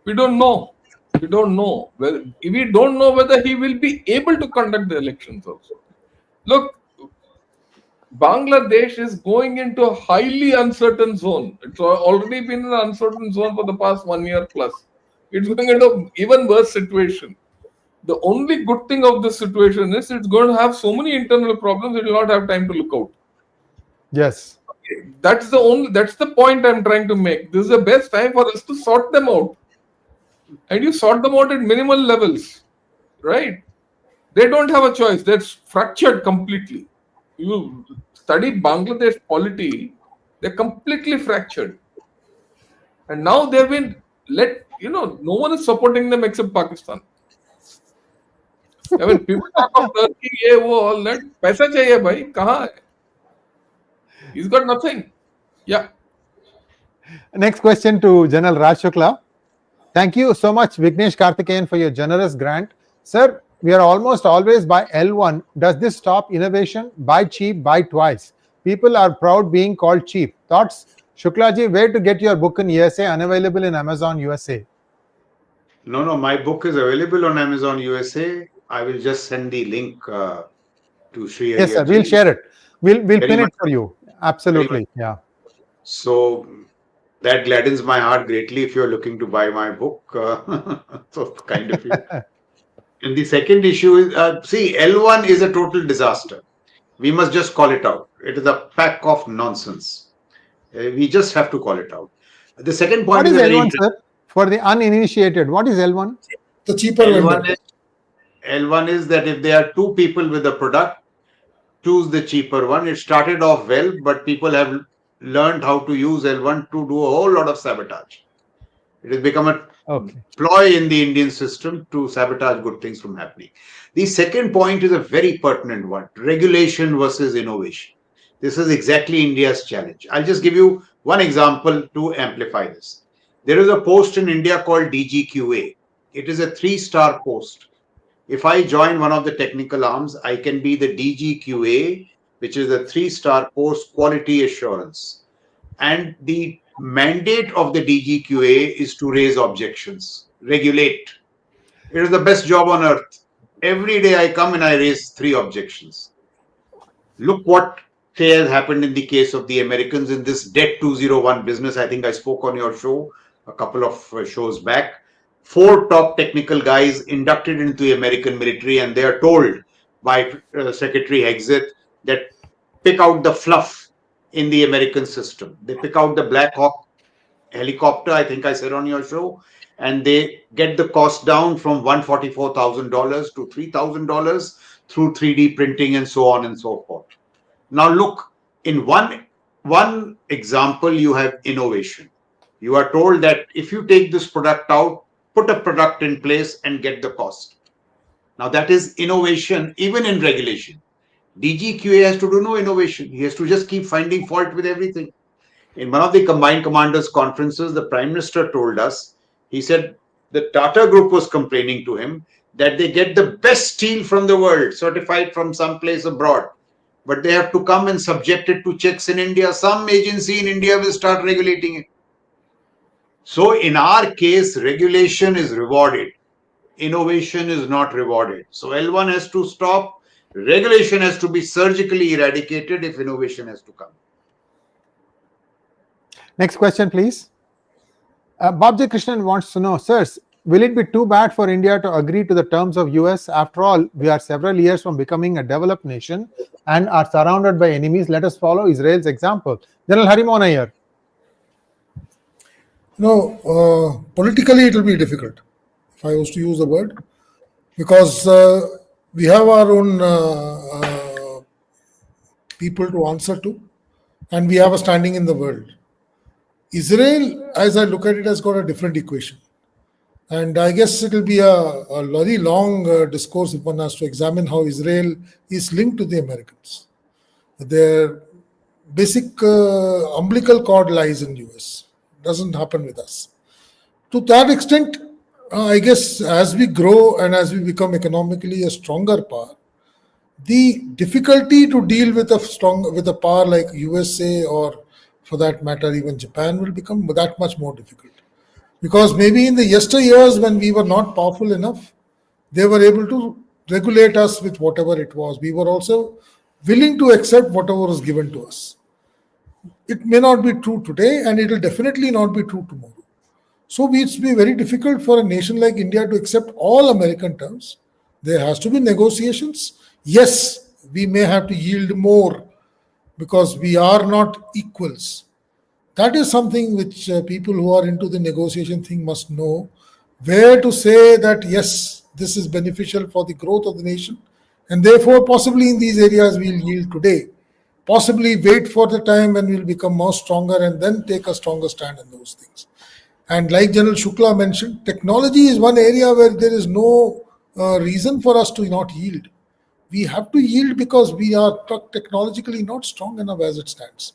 We don't know. We don't know. We don't know whether he will be able to conduct the elections also. Look, Bangladesh is going into a highly uncertain zone. It's already been an uncertain zone for the past 1 year plus. It's going into an even worse situation. The only good thing of this situation is it's going to have so many internal problems it will not have time to look out. Yes. That's the point I'm trying to make. This is the best time for us to sort them out. And you sort them out at minimal levels, right? They don't have a choice. That's fractured completely. You study Bangladesh polity, they're completely fractured. And now they've been no one is supporting them except Pakistan. I mean, people talk of Turkey, all that. Paisa chahiye bhai, kahan hai? He's got nothing. Yeah. Next question to General Raj Shukla. Thank you so much, Vignesh Karthikeyan, for your generous grant. Sir, we are almost always by L1. Does this stop innovation? Buy cheap, buy twice. People are proud being called cheap. Thoughts? Shuklaji, where to get your book in USA? Unavailable in Amazon USA. No, my book is available on Amazon USA. I will just send the link to Sri Yes, sir. Iyer We'll ji. share it. We'll Very pin it much. for you. Absolutely. Yeah. So that gladdens my heart greatly if you're looking to buy my book. So kind of you. And the second issue is, see, L1 is a total disaster. We must just call it out. It is a pack of nonsense. We just have to call it out. The second point What is is a very L1, sir? For the uninitiated, what is L1? The cheaper vendor. L1 is that if there are two people with a product, choose the cheaper one. It started off well, but people have learned how to use L1 to do a whole lot of sabotage. It has become a ploy in the Indian system to sabotage good things from happening. The second point is a very pertinent one: regulation versus innovation. This is exactly India's challenge. I'll just give you one example to amplify this. There is a post in India called DGQA. It is a 3-star post. If I join one of the technical arms, I can be the DGQA, which is a 3-star post, quality assurance. And the mandate of the DGQA is to raise objections, regulate. It is the best job on earth. Every day I come and I raise 3 objections. Look what has happened in the case of the Americans in this Det 201 business. I think I spoke on your show a couple of shows back. 4 top technical guys inducted into the American military, and they are told by Secretary Hegseth that pick out the fluff in the American system. They pick out the Black Hawk helicopter, I think I said on your show, and they get the cost down from $144,000 to $3,000 through 3D printing and so on and so forth. Now look, in one example, you have innovation. You are told that if you take this product out, put a product in place and get the cost. Now that is innovation, even in regulation. DGQA has to do no innovation. He has to just keep finding fault with everything. In one of the combined commanders conferences, the Prime Minister told us, he said the Tata Group was complaining to him that they get the best steel from the world, certified from some place abroad, but they have to come and subject it to checks in India. Some agency in India will start regulating it. So in our case, regulation is rewarded. Innovation is not rewarded. So L1 has to stop. Regulation has to be surgically eradicated if innovation has to come. Next question, please. Babji Krishnan wants to know, sirs, will it be too bad for India to agree to the terms of US? After all, we are several years from becoming a developed nation and are surrounded by enemies. Let us follow Israel's example. General Harimohan Iyer. No, politically it will be difficult, if I was to use the word, because we have our own people to answer to, and we have a standing in the world. Israel, as I look at it, has got a different equation. And I guess it will be a very long discourse if one has to examine how Israel is linked to the Americans. Their basic umbilical cord lies in US. Doesn't happen with us. To that extent, I guess as we grow and as we become economically a stronger power, the difficulty to deal with a power like USA or, for that matter, even Japan will become that much more difficult. Because maybe in the yesteryears when we were not powerful enough, they were able to regulate us with whatever it was. We were also willing to accept whatever was given to us. It may not be true today, and it will definitely not be true tomorrow. So it's be very difficult for a nation like India to accept all American terms. There has to be negotiations. Yes, we may have to yield more because we are not equals. That is something which people who are into the negotiation thing must know, where to say that yes, this is beneficial for the growth of the nation, and therefore possibly in these areas we'll yield today, possibly wait for the time when we'll become more stronger and then take a stronger stand in those things. And like General Shukla mentioned, technology is one area where there is no reason for us to not yield. We have to yield because we are technologically not strong enough as it stands.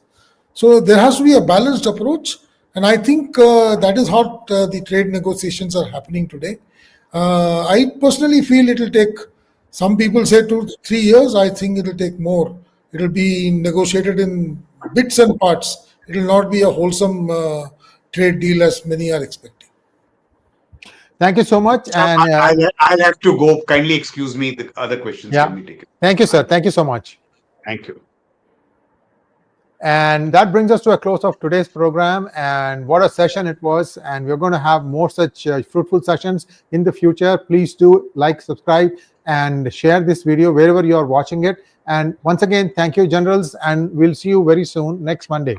So there has to be a balanced approach, and I think that is how the trade negotiations are happening today. I personally feel it will take, some people say 2-3 years, I think it will take more. It will be negotiated in bits and parts. It will not be a wholesome trade deal as many are expecting. Thank you so much. And I'll have to go. Kindly excuse me. The other questions yeah. can be taken. Thank you, sir. Thank you so much. Thank you. And that brings us to a close of today's program. And what a session it was. And we're going to have more such fruitful sessions in the future. Please do like, subscribe, and share this video wherever you are watching it. And once again, thank you, generals. And we'll see you very soon next Monday.